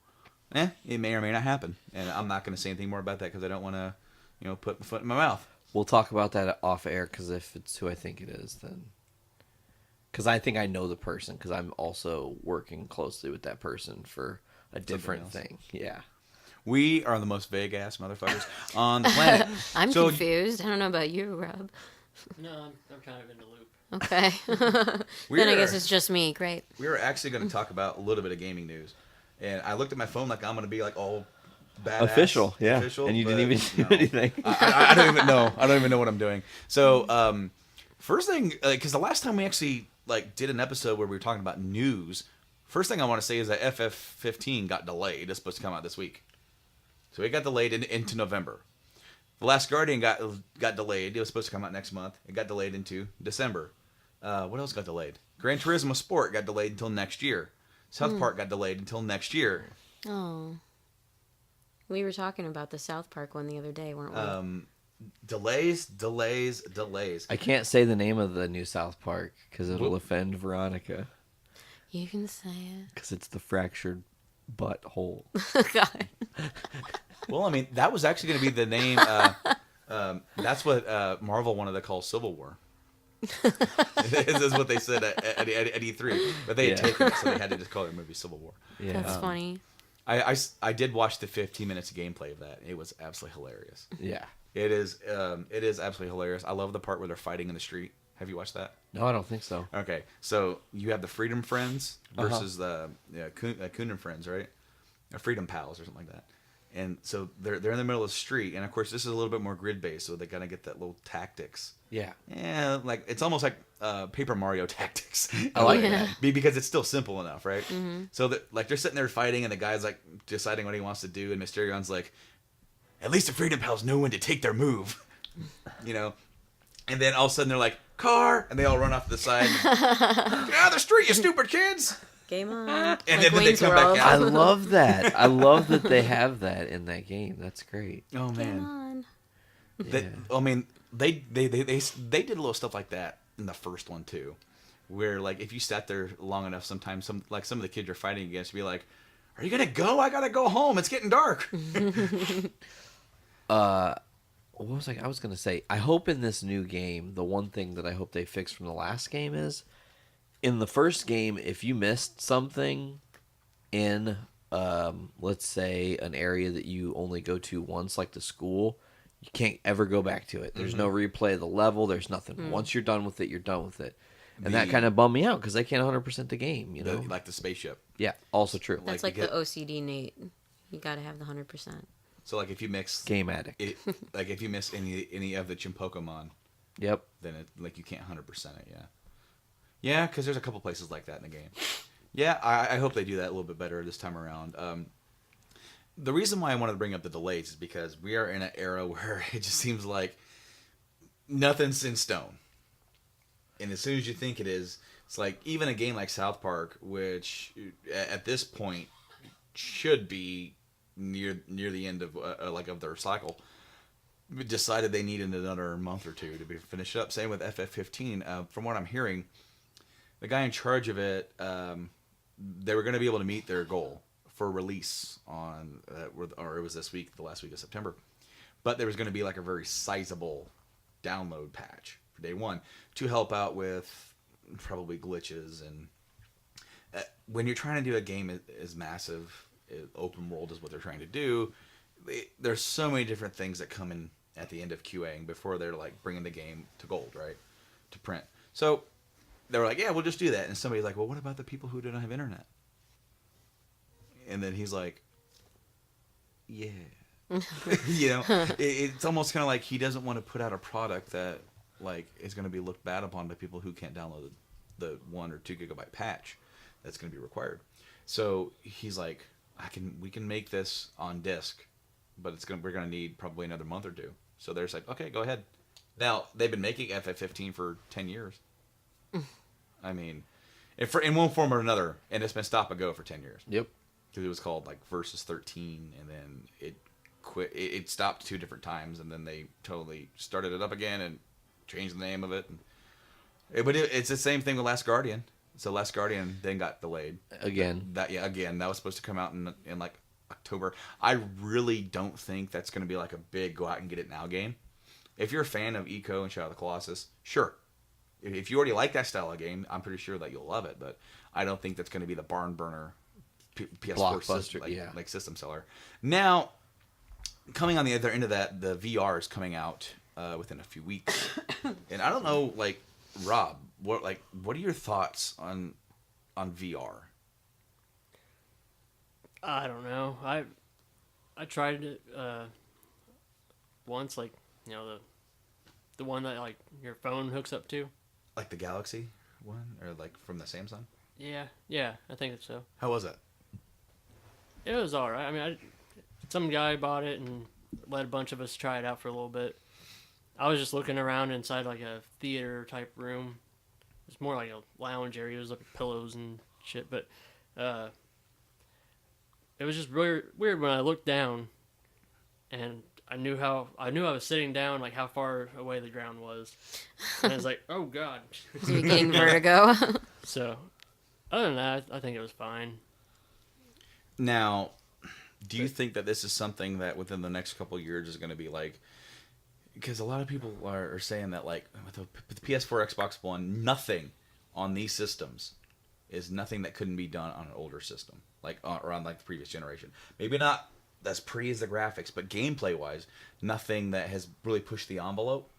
it may or may not happen. And I'm not going to say anything more about that because I don't want to, put my foot in my mouth. We'll talk about that off air because if it's who I think it is, then... Because I think I know the person because I'm also working closely with that person for a different thing. Yeah. We are the most vague ass motherfuckers on the planet. I'm confused. I don't know about you, Rob. No, I'm kind of in the loop. Okay. Then I guess it's just me. Great. We were actually going to talk about a little bit of gaming news. And I looked at my phone like I'm going to be like all badass. Official, yeah. And you didn't even do anything. I don't even know. I don't even know what I'm doing. So, first thing, because the last time we actually did an episode where we were talking about news, first thing I want to say is that FF15 got delayed. It's supposed to come out this week. So it got delayed into November. The Last Guardian got delayed. It was supposed to come out next month. It got delayed into December. What else got delayed? Gran Turismo Sport got delayed until next year. South Park got delayed until next year. Oh. We were talking about the South Park one the other day, weren't we? Delays. I can't say the name of the new South Park because it'll offend Veronica. You can say it. Because it's the fractured butthole. God. Well, I mean, that was actually going to be the name. That's what Marvel wanted to call Civil War. This is what they said at E3. But they had taken it, so they had to just call their movie Civil War. Yeah. That's funny. I did watch the 15 minutes of gameplay of that. It was absolutely hilarious. Yeah. It is absolutely hilarious. I love the part where they're fighting in the street. Have you watched that? No, I don't think so. Okay, so you have the Freedom Friends versus the Koonin Friends, right? Or Freedom Pals or something like that. And so they're in the middle of the street, and of course this is a little bit more grid based, so they kind of get that little tactics. Yeah. Yeah, it's almost like Paper Mario tactics. I like that because it's still simple enough, right? Mm-hmm. So that they're sitting there fighting, and the guy's deciding what he wants to do, and Mysterion's like, at least the Freedom Pals know when to take their move, And then all of a sudden they're like, car, and they all run off to the side. Get out of the street, you stupid kids! Game on. And then they come World. back I out. love that. I love that they have that in that game. That's great. Oh Game man. on. They did a little stuff like that in the first one too, where if you sat there long enough, sometimes some of the kids you're fighting against be like, "Are you gonna go? I gotta go home. It's getting dark." What was I was gonna say? I hope in this new game, the one thing that I hope they fix from the last game is, in the first game, if you missed something in, let's say, an area that you only go to once, like the school, you can't ever go back to it. There's no replay of the level. There's nothing. Once you're done with it, you're done with it. And that kind of bummed me out because I can't 100% the game, like the spaceship. Yeah, also true. That's like the OCD Nate. You gotta have the 100%. So if you mix Game addict. if you miss any of the Chimpokemon, Yep. then it you can't 100% it. Yeah. Yeah, because there's a couple places like that in the game. Yeah, I hope they do that a little bit better this time around. The reason why I wanted to bring up the delays is because we are in an era where it just seems like nothing's in stone. And as soon as you think it is, it's like even a game like South Park, which at this point should be near the end of of their cycle, decided they needed another month or two to be finished up. Same with FF15. From what I'm hearing, the guy in charge of it, they were going to be able to meet their goal for release on, or it was this week, the last week of September. But there was going to be a very sizable download patch for day one to help out with probably glitches and when you're trying to do a game as massive, open world as what they're trying to do, there's so many different things that come in at the end of QAing before they're like bringing the game to gold, right? To print. So they were like, yeah, we'll just do that. And somebody's like, well, what about the people who don't have internet? And then he's like, yeah. You know, it's almost kind of like he doesn't want to put out a product that like is going to be looked bad upon by people who can't download the 1 or 2 gigabyte patch that's going to be required. So he's like, we can make this on disk, but we're going to need probably another month or 2. So they're just like, okay, go ahead. Now they've been making FF15 for 10 years. I mean, in one form or another, and it's been stop and go for 10 years. Yep. Because it was called like Versus 13, and then it quit. It stopped 2 different times, and then they totally started it up again and changed the name of it. But it's the same thing with Last Guardian. So Last Guardian then got delayed Again. That was supposed to come out in like October. I really don't think that's going to be like a big go out and get it now game. If you're a fan of Eco and Shadow of the Colossus, sure. If you already like that style of game, I'm pretty sure that you'll love it. But I don't think that's going to be the barn burner PS4 Blockbuster, like system seller. Now, coming on the other end of that, the VR is coming out within a few weeks, and I don't know, like Rob, what are your thoughts on VR? I don't know. I tried it once, like, you know, the one that like your phone hooks up to. Like the Galaxy one, or like from the Samsung? Yeah, I think it's so. How was it? It was all right. I mean, some guy bought it and let a bunch of us try it out for a little bit. I was just looking around inside like a theater type room. It's more like a lounge area. There's like pillows and shit, but it was just weird when I looked down, and I knew I was sitting down, like how far away the ground was, and I was like, oh god. So you're getting vertigo. So, other than that, I think it was fine. Now, do you think that this is something that within the next couple of years is going to be like, because a lot of people are saying that like with the PS4, Xbox One, nothing on these systems is nothing that couldn't be done on an older system, like or on like the previous generation. Maybe not as pretty as the graphics, but gameplay wise, nothing that has really pushed the envelope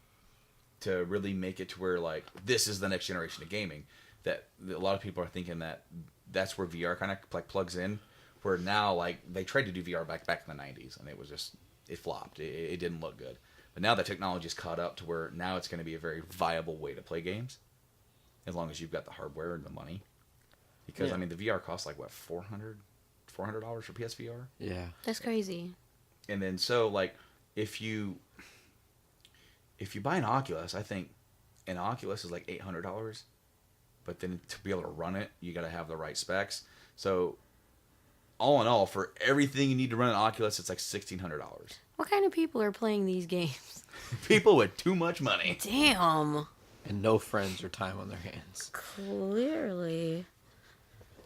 to really make it to where like this is the next generation of gaming. That a lot of people are thinking that that's where VR kind of like plugs in. Where now, like, they tried to do VR back in the 90s, and it flopped. It didn't look good. But now the technology's caught up to where now it's going to be a very viable way to play games, as long as you've got the hardware and the money. Because, I mean, the VR costs, like, what, $400 for PSVR? Yeah. That's crazy. And then, so, like, if you buy an Oculus, I think an Oculus is, like, $800. But then to be able to run it, you got to have the right specs. So all in all, for everything you need to run an Oculus, it's like $1,600. What kind of people are playing these games? People with too much money. Damn. And no friends or time on their hands. Clearly.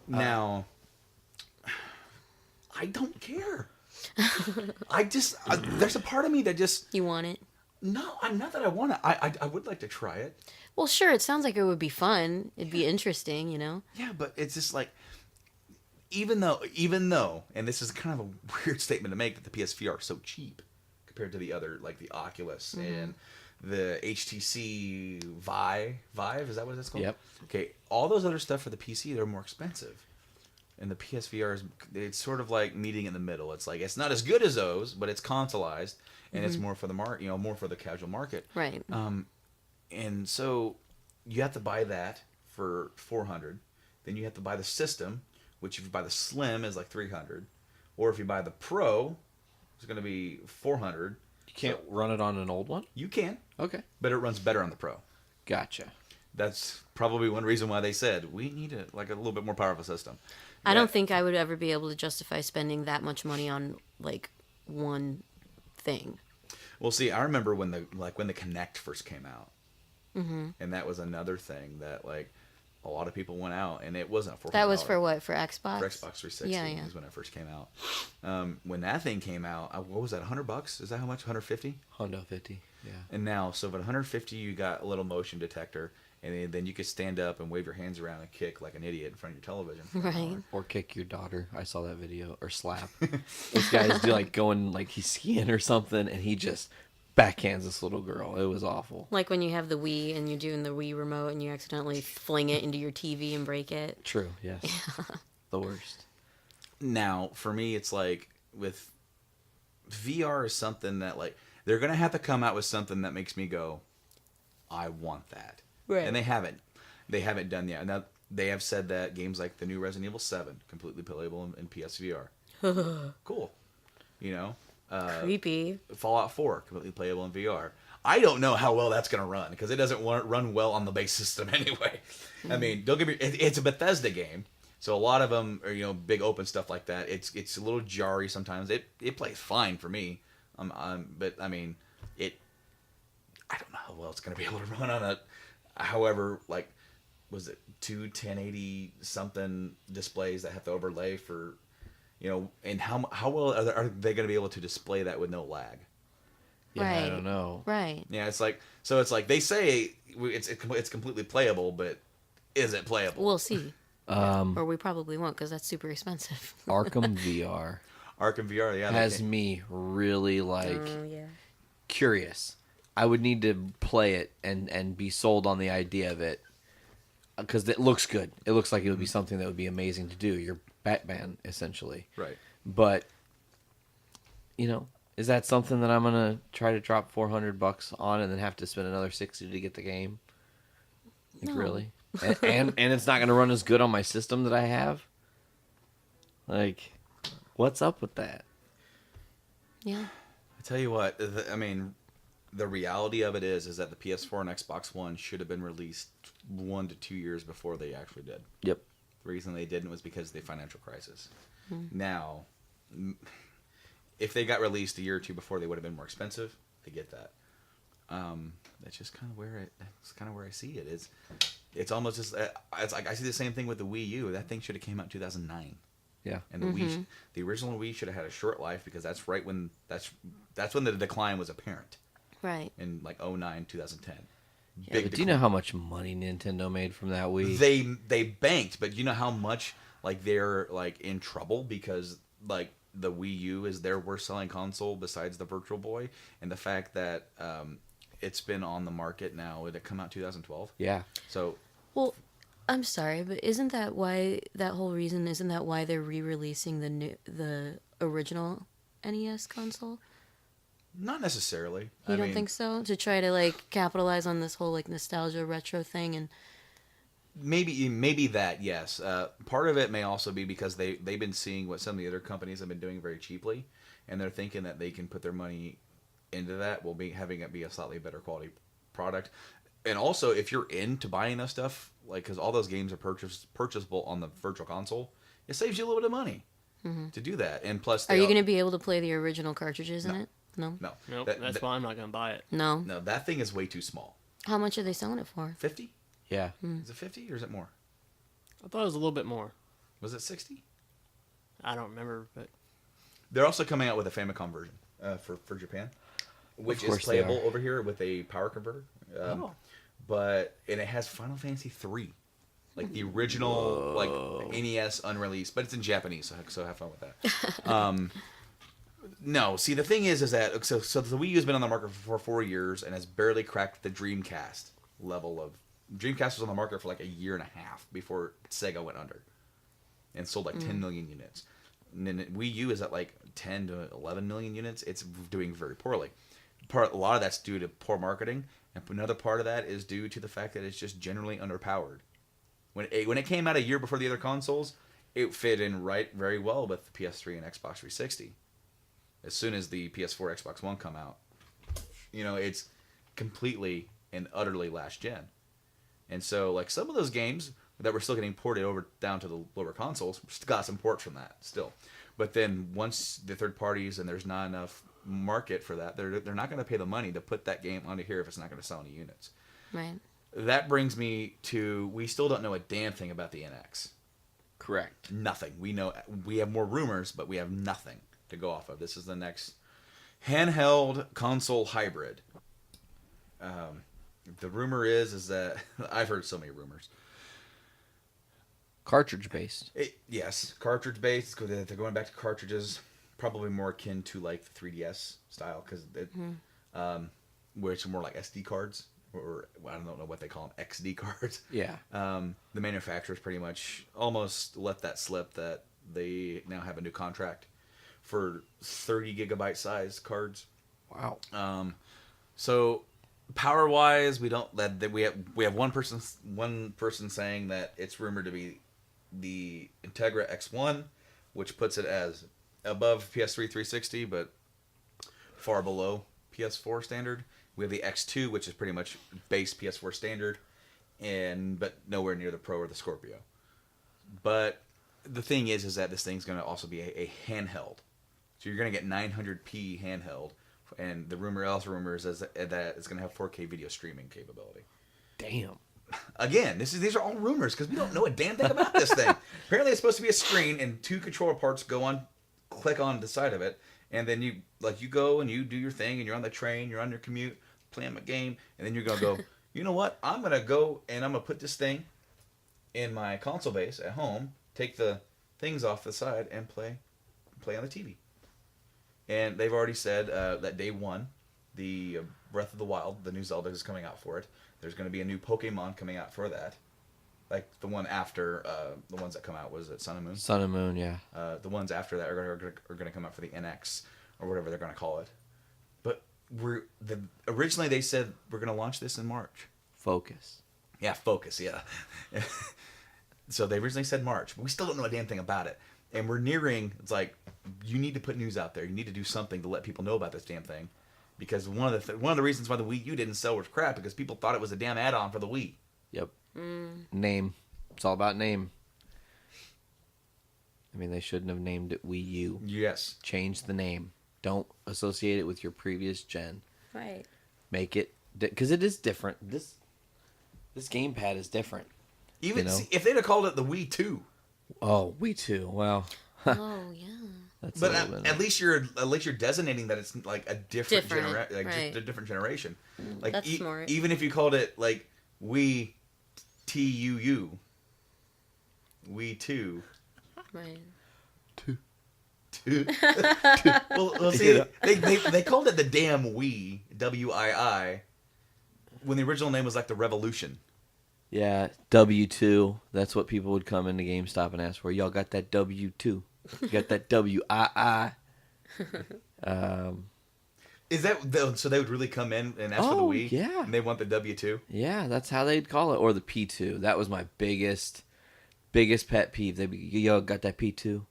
Now, I don't care. There's a part of me that just... You want it? No, not that I want it. I would like to try it. Well, sure, it sounds like it would be fun. It'd be interesting, you know? Yeah, but it's just like... Even though, and this is kind of a weird statement to make, that the PSVR is so cheap compared to the other, like the Oculus and the HTC Vive, is that what it's called? Yep. Okay, all those other stuff for the PC, they're more expensive. And the PSVR it's sort of like meeting in the middle. It's like, it's not as good as those, but it's consoleized, and it's more for the more for the casual market. Right. And so you have to buy that for $400. Then you have to buy the system, which if you buy the Slim is like $300, or if you buy the Pro, it's going to be $400. You can't run it on an old one? You can, Okay. but it runs better on the Pro. Gotcha. That's probably one reason why they said we need a little bit more powerful system. I don't think I would ever be able to justify spending that much money on like one thing. Well, see, I remember when the Kinect first came out, and that was another thing that like a lot of people went out, and it wasn't $400. That was for what? For Xbox? For Xbox 360 Yeah, yeah. is when it first came out. When that thing came out, what was that? $100? Is that how much? 150? Hondo 50. Yeah. And now, so at 150, you got a little motion detector, and then you could stand up and wave your hands around and kick like an idiot in front of your television. For an Right. hour. Or kick your daughter. I saw that video. Or slap. This guy's like going like he's skiing or something, and he just backhands this little girl. It was awful. Like when you have the Wii and you're doing the Wii remote and you accidentally fling it into your TV and break it. True. Yes. The worst. Now, for me, it's like with VR is something that like they're gonna have to come out with something that makes me go, I want that. Right. And they haven't. They haven't done yet. Now they have said that games like the new Resident Evil 7 completely playable in PSVR. Cool. You know. Creepy. Fallout 4 completely playable in VR. I don't know how well that's going to run because it doesn't run well on the base system anyway. I mean, don't get me. It's a Bethesda game, so a lot of them are big open stuff like that. It's a little jarry sometimes. It plays fine for me. But I mean, I don't know how well it's going to be able to run on a. However, like, was it 1080 something displays that have to overlay for. And how well are they going to be able to display that with no lag? Yeah, Right. I don't know. Right. Yeah, it's like they say it's completely playable, but is it playable? We'll see. Or we probably won't because that's super expensive. Arkham VR Arkham VR, yeah, has me really Yeah. curious. I would need to play it and be sold on the idea of it because it looks good. It looks like it would be something that would be amazing to do. You're Batman, essentially. right. But, is that something that I'm going to try to drop $400 on and then have to spend another $60 to get the game? Like, No. really? And it's not going to run as good on my system that I have? Like, what's up with that? Yeah. I tell you what, the reality of it is that the PS4 and Xbox One should have been released 1 to 2 years before they actually did. Yep. The reason they didn't was because of the financial crisis. Now, if they got released a year or two before, they would have been more expensive. I get that. That's just kind of where I see it. It's almost just it's like I see the same thing with the Wii U. That thing should have came out in 2009. Yeah. And the original Wii should have had a short life because that's right when that's when the decline was apparent Right. in like 2009, 2010. Yeah, but do you know how much money Nintendo made from that Wii? They banked, but you know how much like they're like in trouble because like the Wii U is their worst selling console besides the Virtual Boy, and the fact that it's been on the market now. Did it come out 2012? Yeah. So Well, I'm sorry, but isn't that why they're re-releasing the original NES console? not necessarily. You don't think so? To try to like capitalize on this whole like nostalgia retro thing and Maybe that, yes. Part of it may also be because they've been seeing what some of the other companies have been doing very cheaply, and they're thinking that they can put their money into that while having it be a slightly better quality product. And also, if you're into buying that stuff, like because all those games are purchasable on the Virtual Console, it saves you a little bit of money to do that. And plus, are you going to be able to play the original cartridges in No. it? No. No, Nope, that's why I'm not gonna buy it. No. no, that thing is way too small. How much are they selling it for? 50? Yeah. Is it 50 or is it more? I thought it was a little bit more. Was it 60? I don't remember, but They're also coming out with a Famicom version for Japan, which is course they playable are. over here with a power converter. And it has Final Fantasy 3, like the original like NES unreleased, but it's in Japanese, so have fun with that. No, see the thing is that so the Wii U has been on the market for 4 years and has barely cracked the Dreamcast level of. Dreamcast was on the market for like a year and a half before Sega went under, and sold like 10 million units. And then Wii U is at like 10 to 11 million units. It's doing very poorly. A lot of that's due to poor marketing, and another part of that is due to the fact that it's just generally underpowered. When it came out a year before the other consoles, it fit in very well with the PS3 and Xbox 360. As soon as the PS4, Xbox One come out, it's completely and utterly last gen. And so, like, some of those games that were still getting ported over down to the lower consoles got some ports from that still. But then once the third parties and there's not enough market for that, they're not going to pay the money to put that game onto here if it's not going to sell any units. Right. that brings me to, we still don't know a damn thing about the NX. Correct. Nothing. We have more rumors, but we have nothing to go off of. This is the next handheld console hybrid. The rumor is that I've heard so many rumors. Cartridge based. Yes, cartridge based. They're going back to cartridges, probably more akin to like the 3DS style, because which are more like SD cards, or I don't know what they call them, XD cards. Yeah. The manufacturers pretty much almost let that slip that they now have a new contract for 30 gigabyte size cards. Wow. So power wise, we have one person saying that it's rumored to be the Integra X1, which puts it as above PS3 360, but far below PS4 standard. We have the X2, which is pretty much base PS4 standard, but nowhere near the Pro or the Scorpio. But the thing is that this thing's going to also be a handheld. So you're going to get 900p handheld, and the rumor is that it's going to have 4K video streaming capability. Damn. Again, these are all rumors because we don't know a damn thing about this thing. Apparently, it's supposed to be a screen and two controller parts click on the side of it, and then you go and you do your thing, and you're on the train, you're on your commute, playing a game, and then you're gonna go. You know what? I'm gonna go and I'm gonna put this thing in my console base at home, take the things off the side, and play on the TV. And they've already said that day one, the Breath of the Wild, the new Zelda, is coming out for it. There's going to be a new Pokemon coming out for that. Like the one after, the ones that come out, was it Sun and Moon? Sun and Moon, yeah. The ones after that are going to come out for the NX, or whatever they're going to call it. But originally they said we're going to launch this in March. Focus. Yeah, Focus, yeah. So they originally said March, but we still don't know a damn thing about it. And we're nearing, it's like, you need to put news out there. You need to do something to let people know about this damn thing. Because one of the reasons why the Wii U didn't sell was crap, because people thought it was a damn add-on for the Wii. Yep. Name. It's all about name. I mean, they shouldn't have named it Wii U. Yes. Change the name. Don't associate it with your previous gen. Right. Make it... Because it is different. This gamepad is different. Even if they'd have called it the Wii 2. Oh, Wii 2. Well... Oh, yeah. But at least you're designating that it's like a different right. just a different generation. Like That's smart. Even if you called it like Wii TUU, Wii 2. Right. Two. Well, see, they called it the damn Wii, WII, when the original name was like the Revolution. Yeah, W2. That's what people would come into GameStop and ask for. Y'all got that W2? You got that WII? Is that so? They would really come in and ask for the Wii? Yeah. And they want the W2? Yeah, that's how they'd call it. Or the P2. That was my biggest pet peeve. They'd be, yo, got that P2?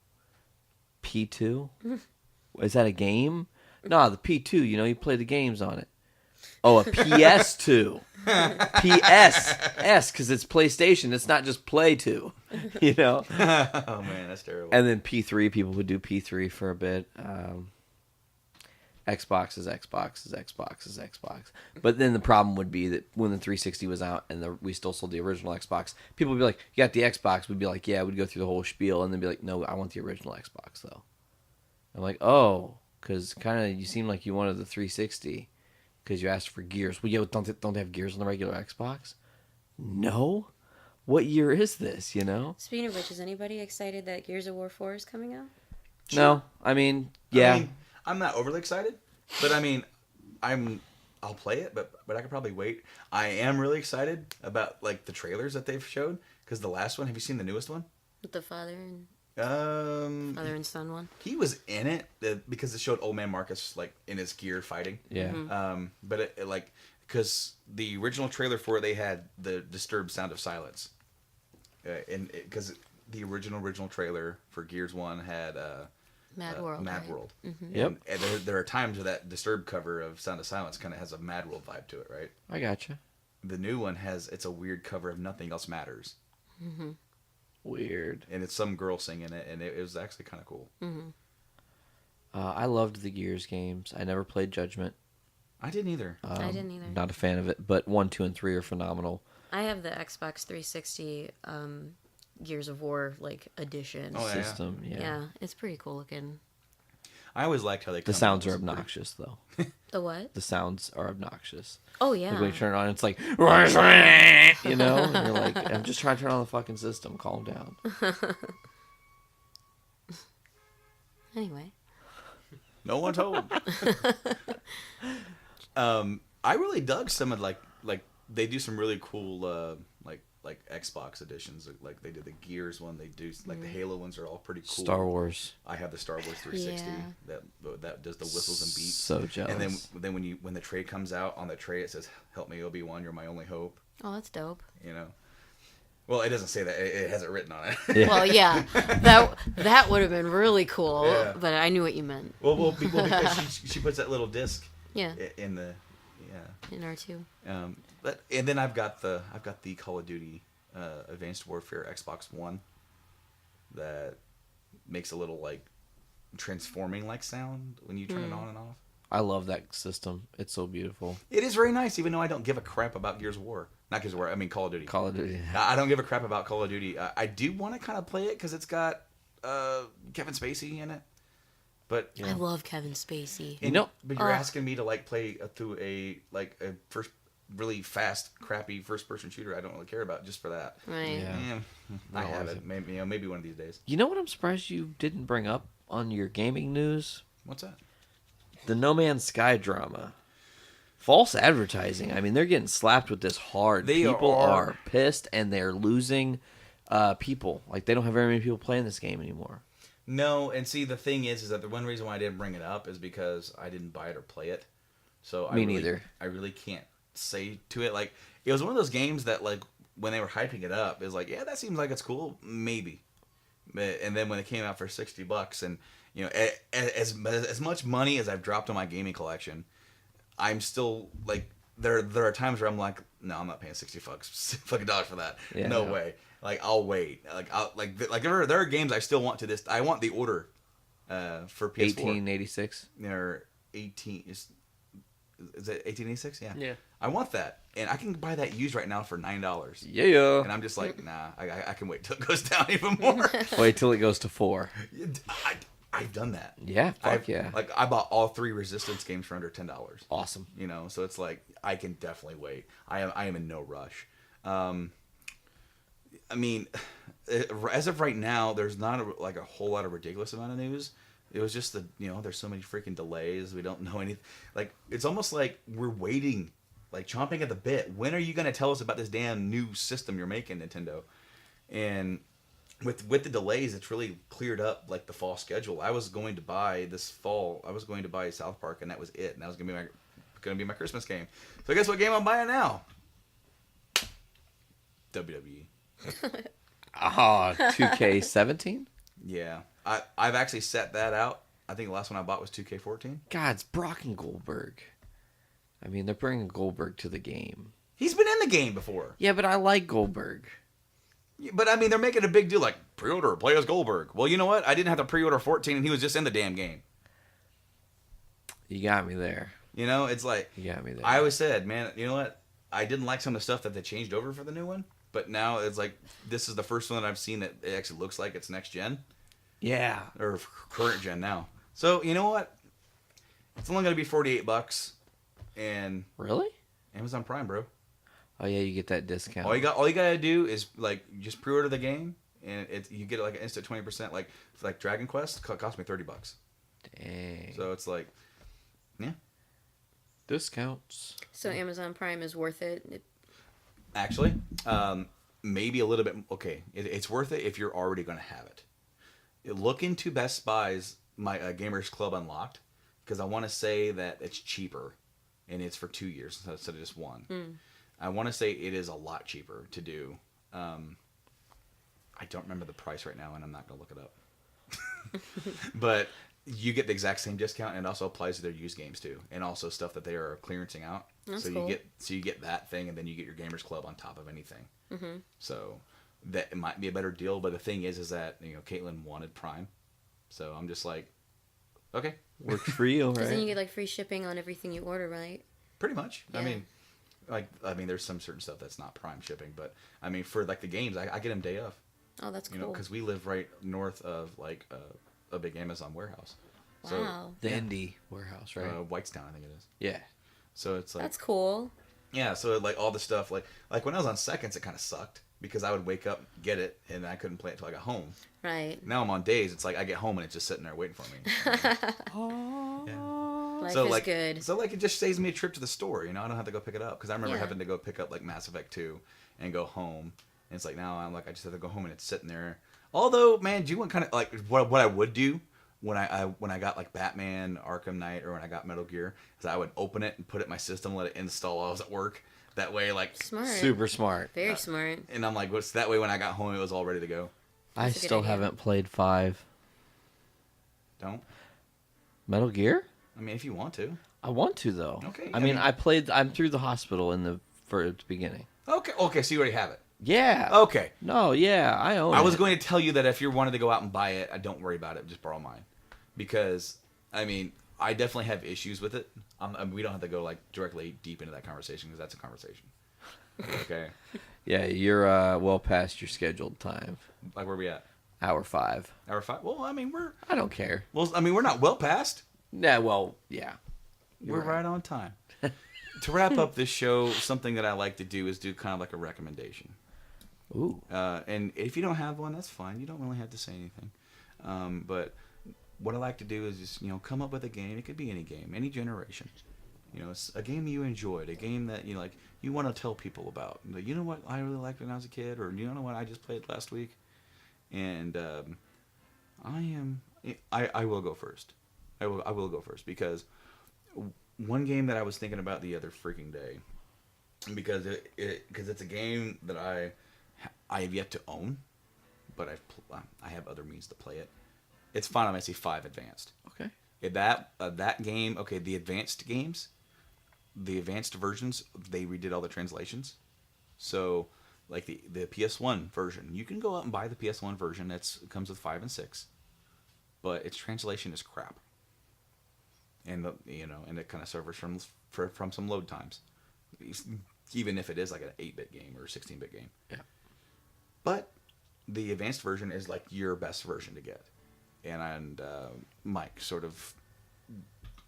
P2? Is that a game? No, the P2, you play the games on it. Oh, a PS2. PS, because it's PlayStation. It's not just Play 2, Oh, man, that's terrible. And then P3, people would do P3 for a bit. Xbox is Xbox. But then the problem would be that when the 360 was out and we still sold the original Xbox, people would be like, you got the Xbox? We'd be like, yeah, we'd go through the whole spiel and then be like, no, I want the original Xbox, though. I'm like, oh, because kind of you seem like you wanted the 360 because you asked for Gears. Well, don't they have Gears on the regular Xbox? No? What year is this, Speaking of which, is anybody excited that Gears of War 4 is coming out? Sure. No. I mean, yeah. I'm not overly excited, but I'll play it, but I could probably wait. I am really excited about like the trailers that they've showed, because the last one, have you seen the newest one? With the father and son one? He was in it because it showed old man Marcus like in his gear fighting. Yeah. Mm-hmm. But it like, because the original trailer for it, they had the disturbed sound of silence. Because the original trailer for Gears 1 had Mad World. Mad right? World. Mm-hmm. Yep. And there are times where that disturbed cover of Sound of Silence kind of has a Mad World vibe to it, right? I gotcha. The new one it's a weird cover of Nothing Else Matters. Mm-hmm. Weird. And it's some girl singing it, and it was actually kind of cool. Mm-hmm. I loved the Gears games. I never played Judgment. I didn't either. I didn't either. Not a fan of it, but 1, 2, and 3 are phenomenal. I have the Xbox 360 Gears of War like edition. Oh, yeah. System. Yeah. Yeah, it's pretty cool looking. I always liked how they. The sounds are obnoxious, though. The what? The sounds are obnoxious. Oh yeah. Like when you turn it on, it's like, you know, and you're like, I'm just trying to turn on the fucking system. Calm down. Anyway. No one told. I really dug some of like they do some really cool like Xbox editions. Like they did the Gears one. They do like the Halo ones are all pretty cool. Star Wars. I have the Star Wars 360 Yeah. that does the whistles and beeps. So jealous. And then when the tray comes out, on the tray it says, "Help me, Obi-Wan, you're my only hope." Oh, that's dope. You know. Well, it doesn't say that. It has it written on it. Yeah. Well, yeah, that would have been really cool. Yeah. But I knew what you meant. well because she puts that little disc Yeah. in the In R2. But and then I've got the Call of Duty Advanced Warfare Xbox One that makes a little like transforming like sound when you turn it on and off. I love that system. It's so beautiful. It is very nice, even though I don't give a crap about Gears of War. Not Gears of War. I mean Call of Duty. Call of Duty. I don't give a crap about Call of Duty. I do want to kind of play it because it's got Kevin Spacey in it. But I love Kevin Spacey. and, know- but you're asking me to like play through a first really fast, crappy first-person shooter I don't really care about just for that. Right. Yeah. I Not have worth it. Maybe one of these days. You know what I'm surprised you didn't bring up on your gaming news? What's that? The No Man's Sky drama. False advertising. I mean, they're getting slapped with this hard. They people are. are pissed, and they're losing people. Like, they don't have very many people playing this game anymore. No, and see, the thing is that the one reason why I didn't bring it up is because I didn't buy it or play it. So Me neither. I really can't say to it. Like, it was one of those games that, like, when they were hyping it up, it was like, yeah, that seems like it's cool, maybe. And then when it came out for $60, and you know, as much money as I've dropped on my gaming collection, I'm still like, there are times where I'm like, no, I'm not paying $60 for that. Yeah, no no. way. Like, I'll wait. Like there are games I still want to this. I want the order for PS4. 1886. They're 18. Is it 1886? Yeah. Yeah. I want that, and I can buy that used right now for $9. Yeah. And I'm just like, nah, I can wait till it goes down even more. Wait till it goes to 4. I've done that. Yeah, fuck yeah. Like, I bought all 3 Resistance games for under $10. Awesome. You know, so it's like, I can definitely wait. I am in no rush. I mean, as of right now, there's not a whole lot of ridiculous amount of news. It was just there's so many freaking delays. We don't know anything. Like, it's almost like we're waiting, like chomping at the bit. When are you going to tell us about this damn new system you're making, Nintendo? And with the delays, it's really cleared up like the fall schedule. I was going to buy this fall. I was going to buy South Park, and that was it. And that was going to be my Christmas game. So guess what game I'm buying now? WWE. Ah, 2K17? Yeah, I've actually set that out. I think the last one I bought was 2K14. God, it's Brock and Goldberg. I mean, they're bringing Goldberg to the game. He's been in the game before. Yeah, but I like Goldberg. Yeah, but I mean, they're making a big deal like pre-order, play as Goldberg. Well, you know what? I didn't have to pre-order 14, and he was just in the damn game. You got me there. You know, it's like You got me there. I always said, man. You know what? I didn't like some of the stuff that they changed over for the new one, but now it's like this is the first one that I've seen that it actually looks like it's next gen Yeah. or current gen now. So you know what? It's only going to be $48, and Really? Amazon Prime, bro. Oh yeah, you get that discount. All you gotta do is like just pre-order the game, and you get like an instant 20%. Like Dragon Quest cost me $30. Dang. So it's like, yeah. Discounts. So Amazon Prime is worth it. Actually, maybe a little bit. Okay, it's worth it if you're already gonna have it. Look into Best Buy's my Gamers Club Unlocked, because I want to say that it's cheaper, and it's for 2 years instead of just one. I want to say it is a lot cheaper to do. I don't remember the price right now, and I'm not going to look it up. But you get the exact same discount, and it also applies to their used games too, and also stuff that they are clearancing out. That's so cool. you get that thing, and then you get your Gamers Club on top of anything. So that it might be a better deal. But the thing is that Caitlin wanted Prime, so I'm just like, okay, Works for you, Because then you right? get like free shipping on everything you order, right? pretty much. I Yeah. mean, like I mean, there's some certain stuff that's not Prime shipping, but I mean, for like the games, I get them day of. Oh, that's cool. You know, because we live right north of like a big Amazon warehouse. Wow. The indie warehouse, right? Whitestown, I think it is. Yeah. So it's like That's cool. yeah. So like all the stuff like when I was on seconds, it kind of sucked because I would wake up, get it, and I couldn't play it till I got home. Right. Now I'm on days. It's like I get home and it's just sitting there waiting for me. Yeah. Life So is like, good. so like it just saves me a trip to the store. You know, I don't have to go pick it up because I remember Yeah. having to go pick up like Mass Effect 2 and go home. And it's like now I'm like I just have to go home and it's sitting there. Although, man, do you want kind of like what I would do when I got like Batman, Arkham Knight, or when I got Metal Gear is I would open it and put it in my system, let it install while I was at work. That way, like Smart. Super smart. Very smart. and I'm like, what's that way when I got home it was all ready to go. I That's a good still idea. haven't played 5. Don't. Metal Gear? I mean, if you want to. I want to though. Okay, I I mean, mean- I'm through the hospital for the beginning. Okay, so you already have it. Yeah. Okay. No, yeah, I own it. I was going to tell you that if you wanted to go out and buy it, don't worry about it. Just borrow mine, because I mean, I definitely have issues with it. We don't have to go like directly deep into that conversation because that's a conversation. Okay. Yeah, you're well past your scheduled time. Like where we at? Hour 5. Hour 5. Well, I mean I don't care. we're not well past. Yeah, well, yeah. We're right on time. To wrap up this show, something that I like to do is do kind of like a recommendation. Ooh. And if you don't have one, that's fine. You don't really have to say anything. But what I like to do is just, come up with a game. It could be any game, any generation. It's a game you enjoyed, a game that you want to tell people about. You know what I really liked when I was a kid, or you know what I just played last week. And I will go first. I will go first because one game that I was thinking about the other freaking day, because it's a game that I have yet to own, but I have other means to play it. It's Final Fantasy V Advanced. Okay. That game, okay, the advanced games, the advanced versions, they redid all the translations. So, like the PS1 version, you can go out and buy the PS1 version. It comes with 5 and 6, but its translation is crap. And and it kind of suffers from some load times, even if it is like an 8-bit game or a 16-bit game. Yeah. But the advanced version is like your best version to get, and Mike sort of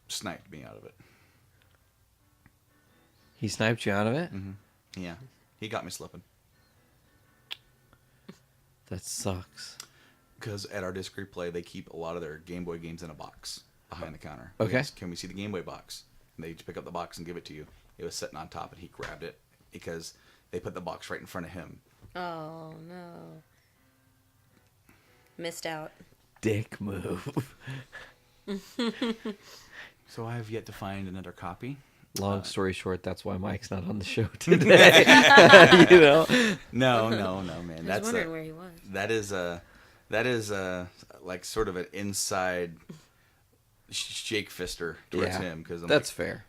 sniped me out of it. He sniped you out of it? Mm-hmm. Yeah, he got me slipping. That sucks. Because at our disc replay, they keep a lot of their Game Boy games in a box behind the counter. Okay. Can we see the Game Boy box? And they just pick up the box and give it to you. It was sitting on top, and he grabbed it because they put the box right in front of him. Oh, no. Missed out. Dick move. So I have yet to find another copy. Long story short, that's why Mike's not on the show today. No, man. I was wondering where he was. That is like sort of an inside shake fister towards him because that's fair.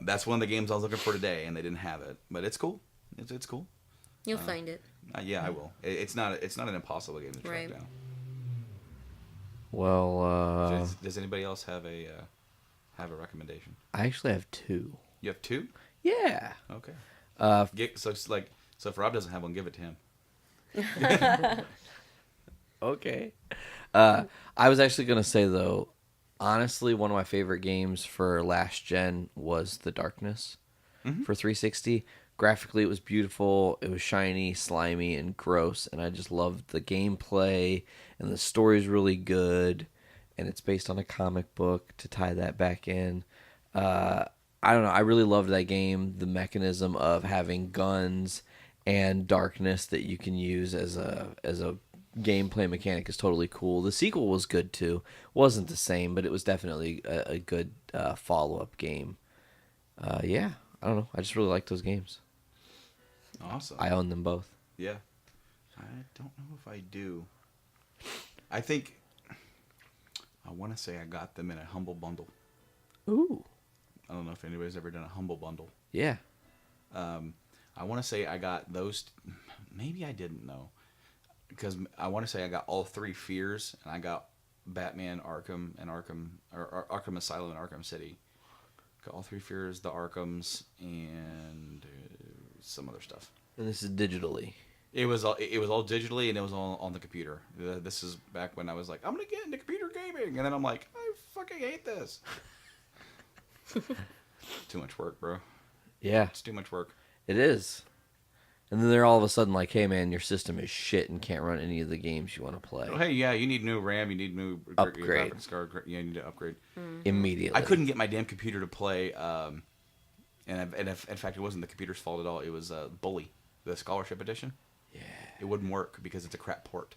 That's one of the games I was looking for today, and they didn't have it. But it's cool. It's cool. You'll find it. Yeah, I will. It's not an impossible game to track Right. down. Well, Does anybody else have a recommendation? I actually have 2. You have 2? Yeah. Okay. So if Rob doesn't have one, give it to him. Okay. I was actually going to say, though, honestly, one of my favorite games for last gen was The Darkness for 360. Graphically, it was beautiful. It was shiny, slimy, and gross, and I just loved the gameplay, and the story's really good, and it's based on a comic book to tie that back in. I don't know. I really loved that game. The mechanism of having guns and darkness that you can use as a gameplay mechanic is totally cool. The sequel was good too. Wasn't the same, but it was definitely a good follow-up game. Yeah, I don't know. I just really like those games. Awesome. I own them both. Yeah. I don't know if I do. I think I want to say I got them in a Humble Bundle. Ooh. I don't know if anybody's ever done a Humble Bundle. Yeah. I want to say I got those. Maybe I didn't know. Because I want to say I got all 3 Fears, and I got Batman, Arkham, and Arkham Asylum and Arkham City Got all 3 Fears, the Arkhams, and some other stuff. And this is digitally. It was all digitally, and it was all on the computer. This is back when I was like, I'm gonna get into computer gaming, and then I'm like, I fucking hate this. Too much work, bro. Yeah, It's too much work. it is. And then they're all of a sudden like, hey man, your system is shit and can't run any of the games you want to play. Oh, hey, yeah, you need new RAM, you need new Upgrade. graphics card, yeah, you need to upgrade. Immediately. I couldn't get my damn computer to play, in fact, it wasn't the computer's fault at all. It was Bully, the Scholarship Edition. Yeah. It wouldn't work because it's a crap port.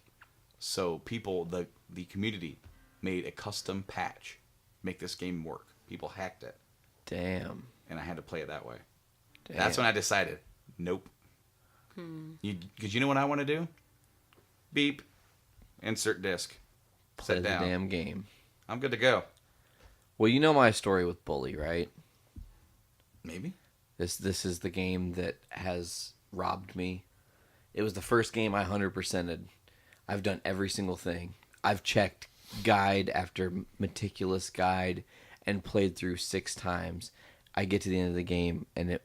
So people, the community, made a custom patch, make this game work. People hacked it, Damn. and I had to play it that way. Damn. That's when I decided, nope. Because you know what I want to do? Beep, insert disc, Play set the down. damn game. I'm good to go. Well, you know my story with Bully, right? Maybe. This is the game that has robbed me. It was the first game I 100%ed. I've done every single thing. I've checked guide after meticulous guide and played through 6 times. I get to the end of the game and it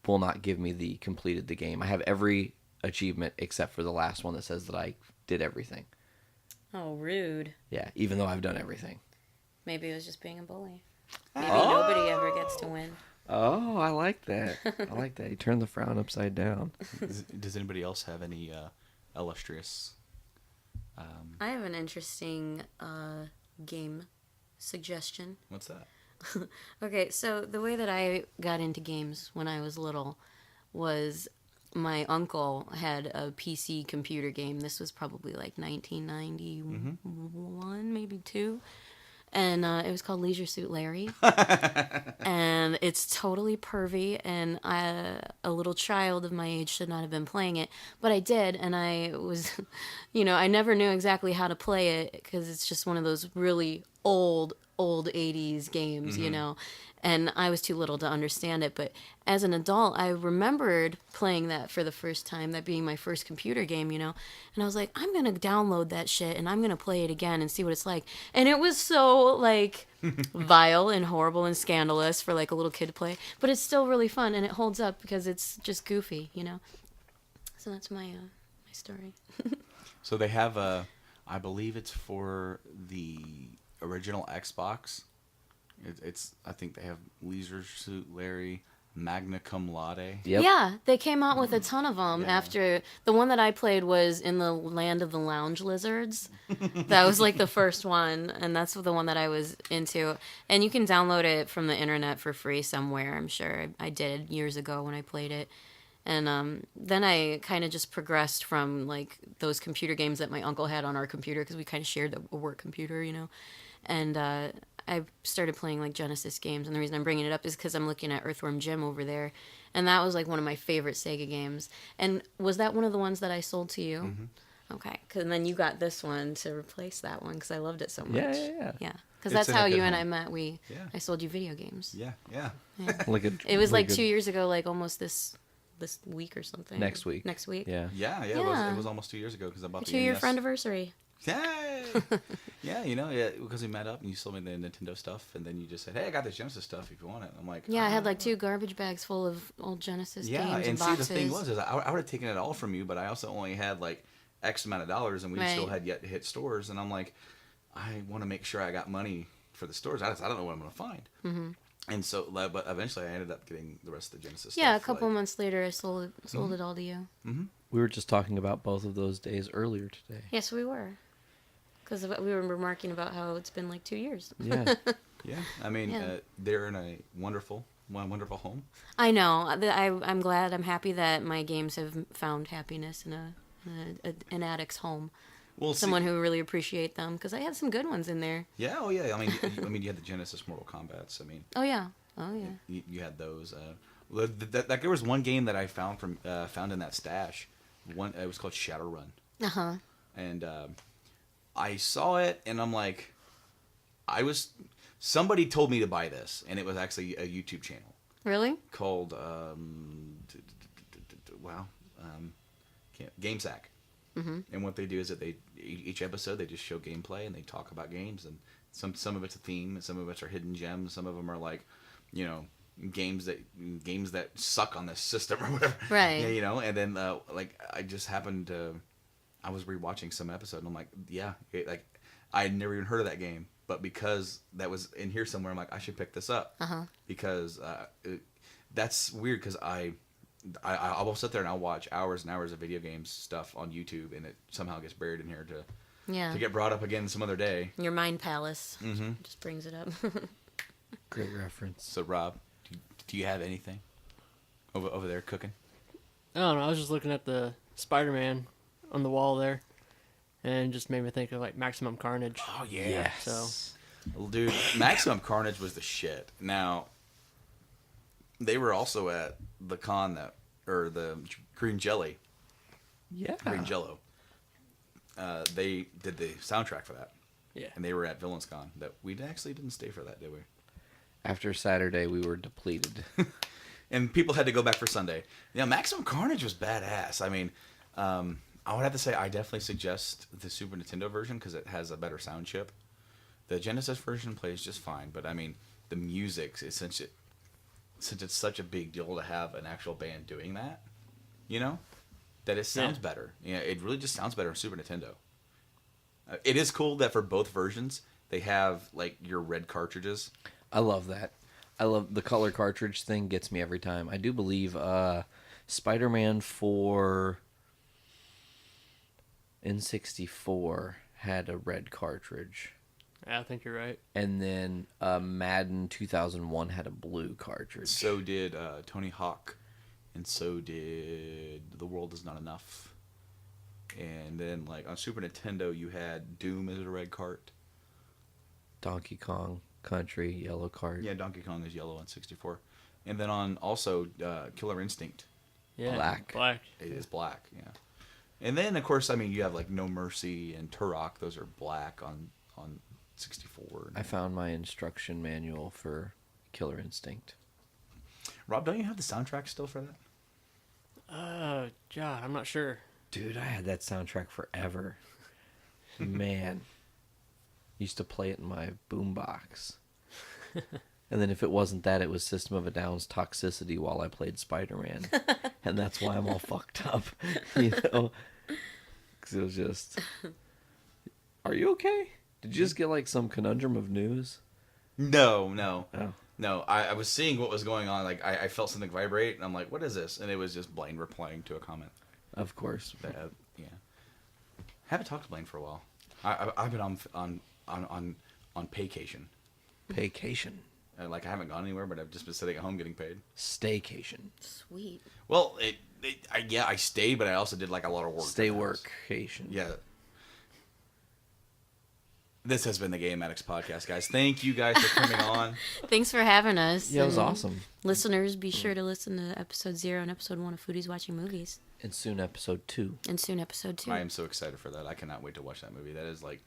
will not give me the completed the game. I have every achievement except for the last one that says that I did everything. Oh, rude. Yeah, even though I've done everything. Maybe it was just being a bully. Maybe nobody ever gets to win. Oh, I like that. I like that. You turn the frown upside down. Does anybody else have any illustrious? I have an interesting game suggestion. What's that? Okay, so the way that I got into games when I was little was my uncle had a PC computer game. This was probably like 1991, maybe 2. And it was called Leisure Suit Larry. And it's totally pervy, and a little child of my age should not have been playing it. But I did, and I was, I never knew exactly how to play it because it's just one of those really old 80s games, and I was too little to understand it. But as an adult, I remembered playing that for the first time, that being my first computer game, and I was like, I'm going to download that shit and I'm going to play it again and see what it's like. And it was so like vile and horrible and scandalous for like a little kid to play, but it's still really fun and it holds up because it's just goofy, So that's my story. So they have I believe it's for the original Xbox. I think they have Leisure Suit Larry, Magna Cum Laude. Yep. Yeah, they came out with a ton of them Yeah. after the one that I played was in the Land of the Lounge Lizards. That was like the first one, and that's the one that I was into. And you can download it from the internet for free somewhere, I'm sure. I did years ago when I played it. And then I kind of just progressed from like those computer games that my uncle had on our computer because we kind of shared a work computer, And I started playing like Genesis games, and the reason I'm bringing it up is because I'm looking at Earthworm Jim over there, and that was like one of my favorite Sega games. And was that one of the ones that I sold to you? Mm-hmm. Okay, and then you got this one to replace that one because I loved it so much. Yeah. Yeah, because It's that's in a how good you and home. I met. Yeah. I sold you video games. Yeah. It was like 2 years ago, like almost this week or something. Next week. Yeah. Yeah. Yeah. It was almost 2 years ago because I bought the 2-year NES. friendiversary. Yay! Yeah, because we met up and you sold me the Nintendo stuff, and then you just said, "Hey, I got this Genesis stuff if you want it." I'm like, Yeah, I had like 2 garbage bags full of old Genesis yeah, games and and see, boxes. the thing was, is I would have taken it all from you, but I also only had like X amount of dollars, and we Right. still had yet to hit stores, and I'm like, I want to make sure I got money for the stores. I don't know what I'm going to find. Mm-hmm. And so, but eventually, I ended up getting the rest of the Genesis. Yeah, a stuff, couple like, months later, I sold it all to you. We were just talking about both of those days earlier today. Yes, we were. Because we were remarking about how it's been like 2 years. Yeah. Yeah, I mean, Yeah. they're in a wonderful home. I know. I'm glad. I'm happy that my games have found happiness in an addict's home. Well, Someone who really appreciate them. Because I had some good ones in there. Yeah, oh yeah. I mean, you had the Genesis Mortal Kombats. I mean, Oh, yeah. you had those. There was one game that I found in that stash. It was called Shadowrun. Uh-huh. And I saw it, and I'm like, somebody told me to buy this, and it was actually a YouTube channel Really? called GameSack. Mm-hmm. And what they do is that each episode they just show gameplay and they talk about games, and some of it's a theme, and some of it's are hidden gems, some of them are like games that suck on this system or whatever. Right. Yeah, and then like I just happened to, I was rewatching some episode and I'm like, like I had never even heard of that game, but because that was in here somewhere, I'm like, I should pick this up because that's weird because I will sit there and I'll watch hours and hours of video games stuff on YouTube and it somehow gets buried in here to get brought up again some other day. Your mind palace just brings it up. Great reference. So Rob, do you have anything over there cooking? I don't know. I was just looking at the Spider-Man on the wall there, and it just made me think of like Maximum Carnage. Oh yeah. So, Well, dude, Maximum Carnage was the shit. Now, they were also at the con or the Green Jelly. Yeah. Green Jello. They did the soundtrack for that. yeah. And they were at Villains Con. That we actually didn't stay for that, did we? After Saturday, we were depleted. And people had to go back for Sunday. Yeah, Maximum Carnage was badass. I mean, I would have to say I definitely suggest the Super Nintendo version because it has a better sound chip. The Genesis version plays just fine, but I mean, the music, since it's such a big deal to have an actual band doing that, that it sounds better. Yeah, it really just sounds better on Super Nintendo. It is cool that for both versions, they have like your red cartridges. I love that. I love the color cartridge thing. Gets me every time. I do believe Spider-Man for N64 had a red cartridge. Yeah, I think you're right. And then Madden 2001 had a blue cartridge. So did Tony Hawk, and so did The World Is Not Enough. And then, like, on Super Nintendo, you had Doom as a red cart. Donkey Kong Country, yellow cart. Yeah, Donkey Kong is yellow on 64. And then on also Killer Instinct, Yeah. Black. it is black, yeah. And then, of course, I mean, you have, like, No Mercy and Turok. Those are black on 64. I found my instruction manual for Killer Instinct. Rob, don't you have the soundtrack still for that? God, I'm not sure. Dude, I had that soundtrack forever. Man. Used to play it in my boombox. And then if it wasn't that, it was System of a Down's Toxicity while I played Spider-Man. And that's why I'm all fucked up. Because it was just... Are you okay? Did you just get like some conundrum of news? No. Oh. No, I was seeing what was going on. Like, I felt something vibrate, and I'm like, what is this? And it was just Blaine replying to a comment. Of course. Yeah. Haven't talked to Blaine for a while. I've been on paycation. Paycation. Like, I haven't gone anywhere, but I've just been sitting at home getting paid. Staycation. Sweet. Well, I stayed, but I also did like a lot of work. Stay workcation. Yeah. This has been the Game Addicts podcast, guys. Thank you guys for coming on. Thanks for having us. Yeah, it was and awesome. Listeners, be sure to listen to episode 0 and episode 1 of Foodies Watching Movies. And soon episode 2. And soon episode 2. I am so excited for that. I cannot wait to watch that movie. That is like,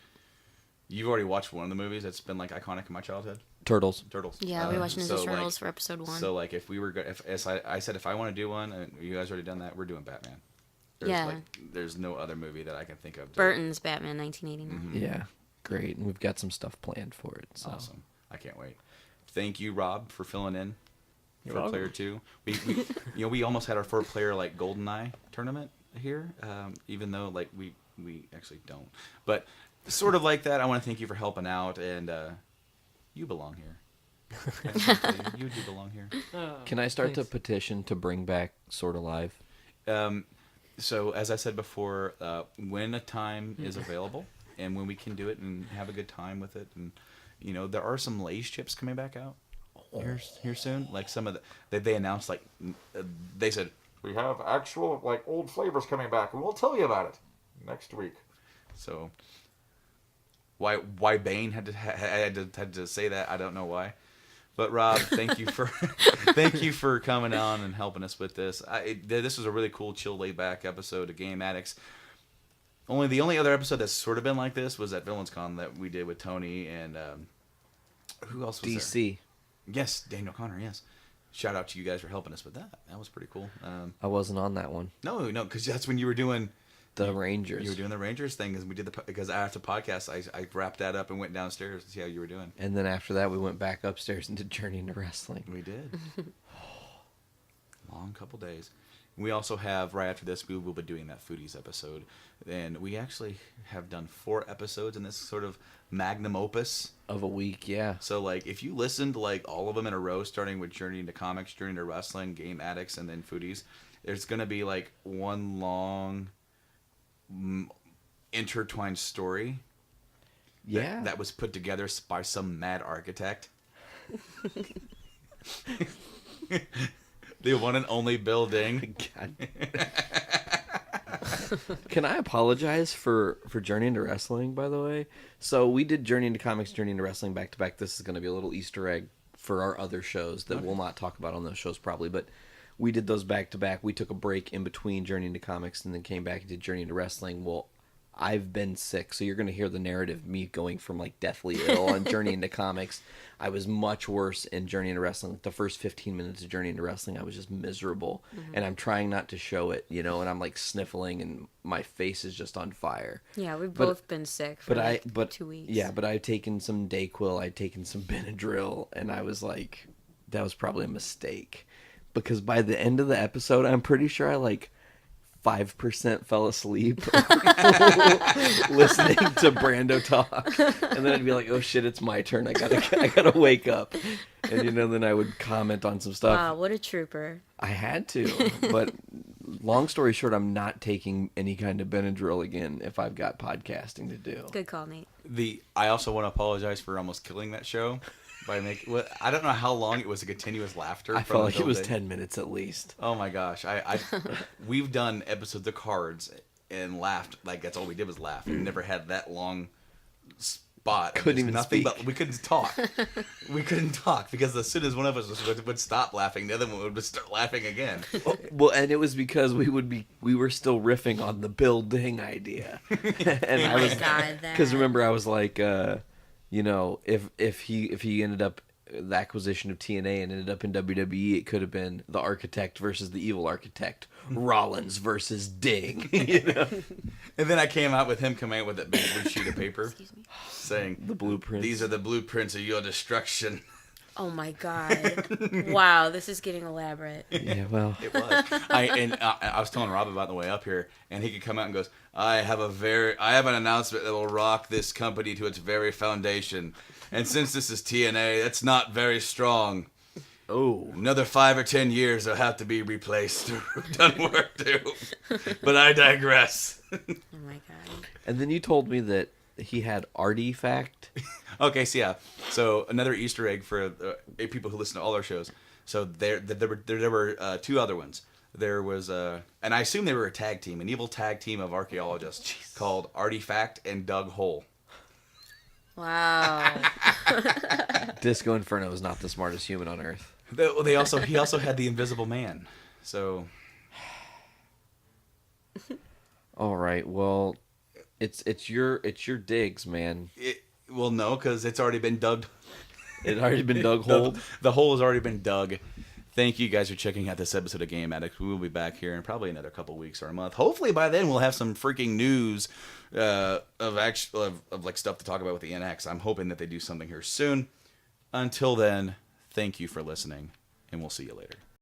you've already watched one of the movies that's been like iconic in my childhood. Turtles. Yeah, we're watching Ninja Turtles like, for episode 1. So like, if we were, as I said, if I want to do one, and you guys already done that, we're doing Batman. There's no other movie that I can think of. Burton's Batman, 1989. Mm-hmm. Yeah, great. And we've got some stuff planned for it. So. Awesome. I can't wait. Thank you, Rob, for filling in You're for welcome. Player 2. We we almost had our 4-player like GoldenEye tournament here, even though like we actually don't. But sort of like that. I want to thank you for helping out, and you belong here. You do belong here. Can I start Thanks. to petition to bring back Sort of Live? So as I said before, when a time is available and when we can do it and have a good time with it, and there are some Lay's chips coming back out here soon. Like some of they announced, like they said we have actual like old flavors coming back, and we'll tell you about it next week. So why Bane had to say that, I don't know why. But Rob, thank you for coming on and helping us with this. This was a really cool, chill, laid back episode of Game Addicts. The only other episode that's sort of been like this was at Villains Con that we did with Tony and who else was DC. there? Yes, Daniel Connor. Yes, shout out to you guys for helping us with that. That was pretty cool. I wasn't on that one. No, because that's when you were doing The Rangers. You were doing the Rangers thing because after the podcast, I wrapped that up and went downstairs to see how you were doing. And then after that, we went back upstairs and did Journey into Wrestling. We did. Long couple days. We also have, right after this, we will be doing that Foodies episode. And we actually have done 4 episodes in this sort of magnum opus. Of a week, yeah. So, like, if you listened to, like, all of them in a row, starting with Journey into Comics, Journey into Wrestling, Game Addicts, and then Foodies, there's going to be, like, one long intertwined story. Yeah. That was put together by some mad architect. The one and only Bill Ding. God. Can I apologize for Journey into Wrestling, by the way? So we did Journey into Comics, Journey into Wrestling back to back. This is going to be a little Easter egg for our other shows that we'll not talk about on those shows probably, but we did those back to back. We took a break in between Journey into Comics and then came back and did Journey into Wrestling. Well, I've been sick, so you're going to hear the narrative of me going from like deathly ill on Journey into Comics. I was much worse in Journey into Wrestling. The first 15 minutes of Journey into Wrestling, I was just miserable. Mm-hmm. And I'm trying not to show it, you know, and I'm like sniffling and my face is just on fire. Yeah, we've both been sick for 2 weeks. Yeah, but I've taken some Dayquil, I'd taken some Benadryl, and I was like, that was probably a mistake. Because by the end of the episode, I'm pretty sure I like 5% fell asleep listening to Brando talk, and then I'd be like, "Oh shit, it's my turn! I gotta wake up," and you know, then I would comment on some stuff. Wow, what a trooper! I had to, but long story short, I'm not taking any kind of Benadryl again if I've got podcasting to do. Good call, Nate. I also want to apologize for almost killing that show. I don't know how long it was a continuous laughter. I felt like it was 10 minutes at least. Oh my gosh. We've done episodes of Cards and laughed. Like, that's all we did was laugh. We never had that long spot. Couldn't even speak. But we couldn't talk. We couldn't talk because as soon as one of us would stop laughing, the other one would start laughing again. Well, and it was because we were still riffing on the Bill Ding idea. And I was, because remember I was like, you know, if he ended up the acquisition of TNA and ended up in WWE, it could have been the Architect versus the Evil Architect, Rollins versus Ding. You know? And then I came out with him coming out with that big blue sheet of paper, saying, "The blueprints. These are the blueprints of your destruction." Oh my god! Wow, this is getting elaborate. Yeah, well, it was. I was telling Rob about the way up here, and he could come out and goes, I have an announcement that will rock this company to its very foundation. And since this is TNA, that's not very strong. Oh, another 5 or 10 years will have to be replaced or done work too. But I digress. Oh my god! And then you told me that he had Artifact. Okay, so another Easter egg for people who listen to all our shows. So there were 2 other ones. There was and I assume they were a tag team, an evil tag team of archaeologists called Artifact and Doug Hole. Wow. Disco Inferno is not the smartest human on earth. He also had the Invisible Man. So. All right. Well, it's your digs, man. Well, no, because it's already been dug. It's already been dug hole. The hole has already been dug. Thank you guys for checking out this episode of Game Addicts. We will be back here in probably another couple weeks or a month. Hopefully by then we'll have some freaking news of like stuff to talk about with the NX. I'm hoping that they do something here soon. Until then, thank you for listening, and we'll see you later.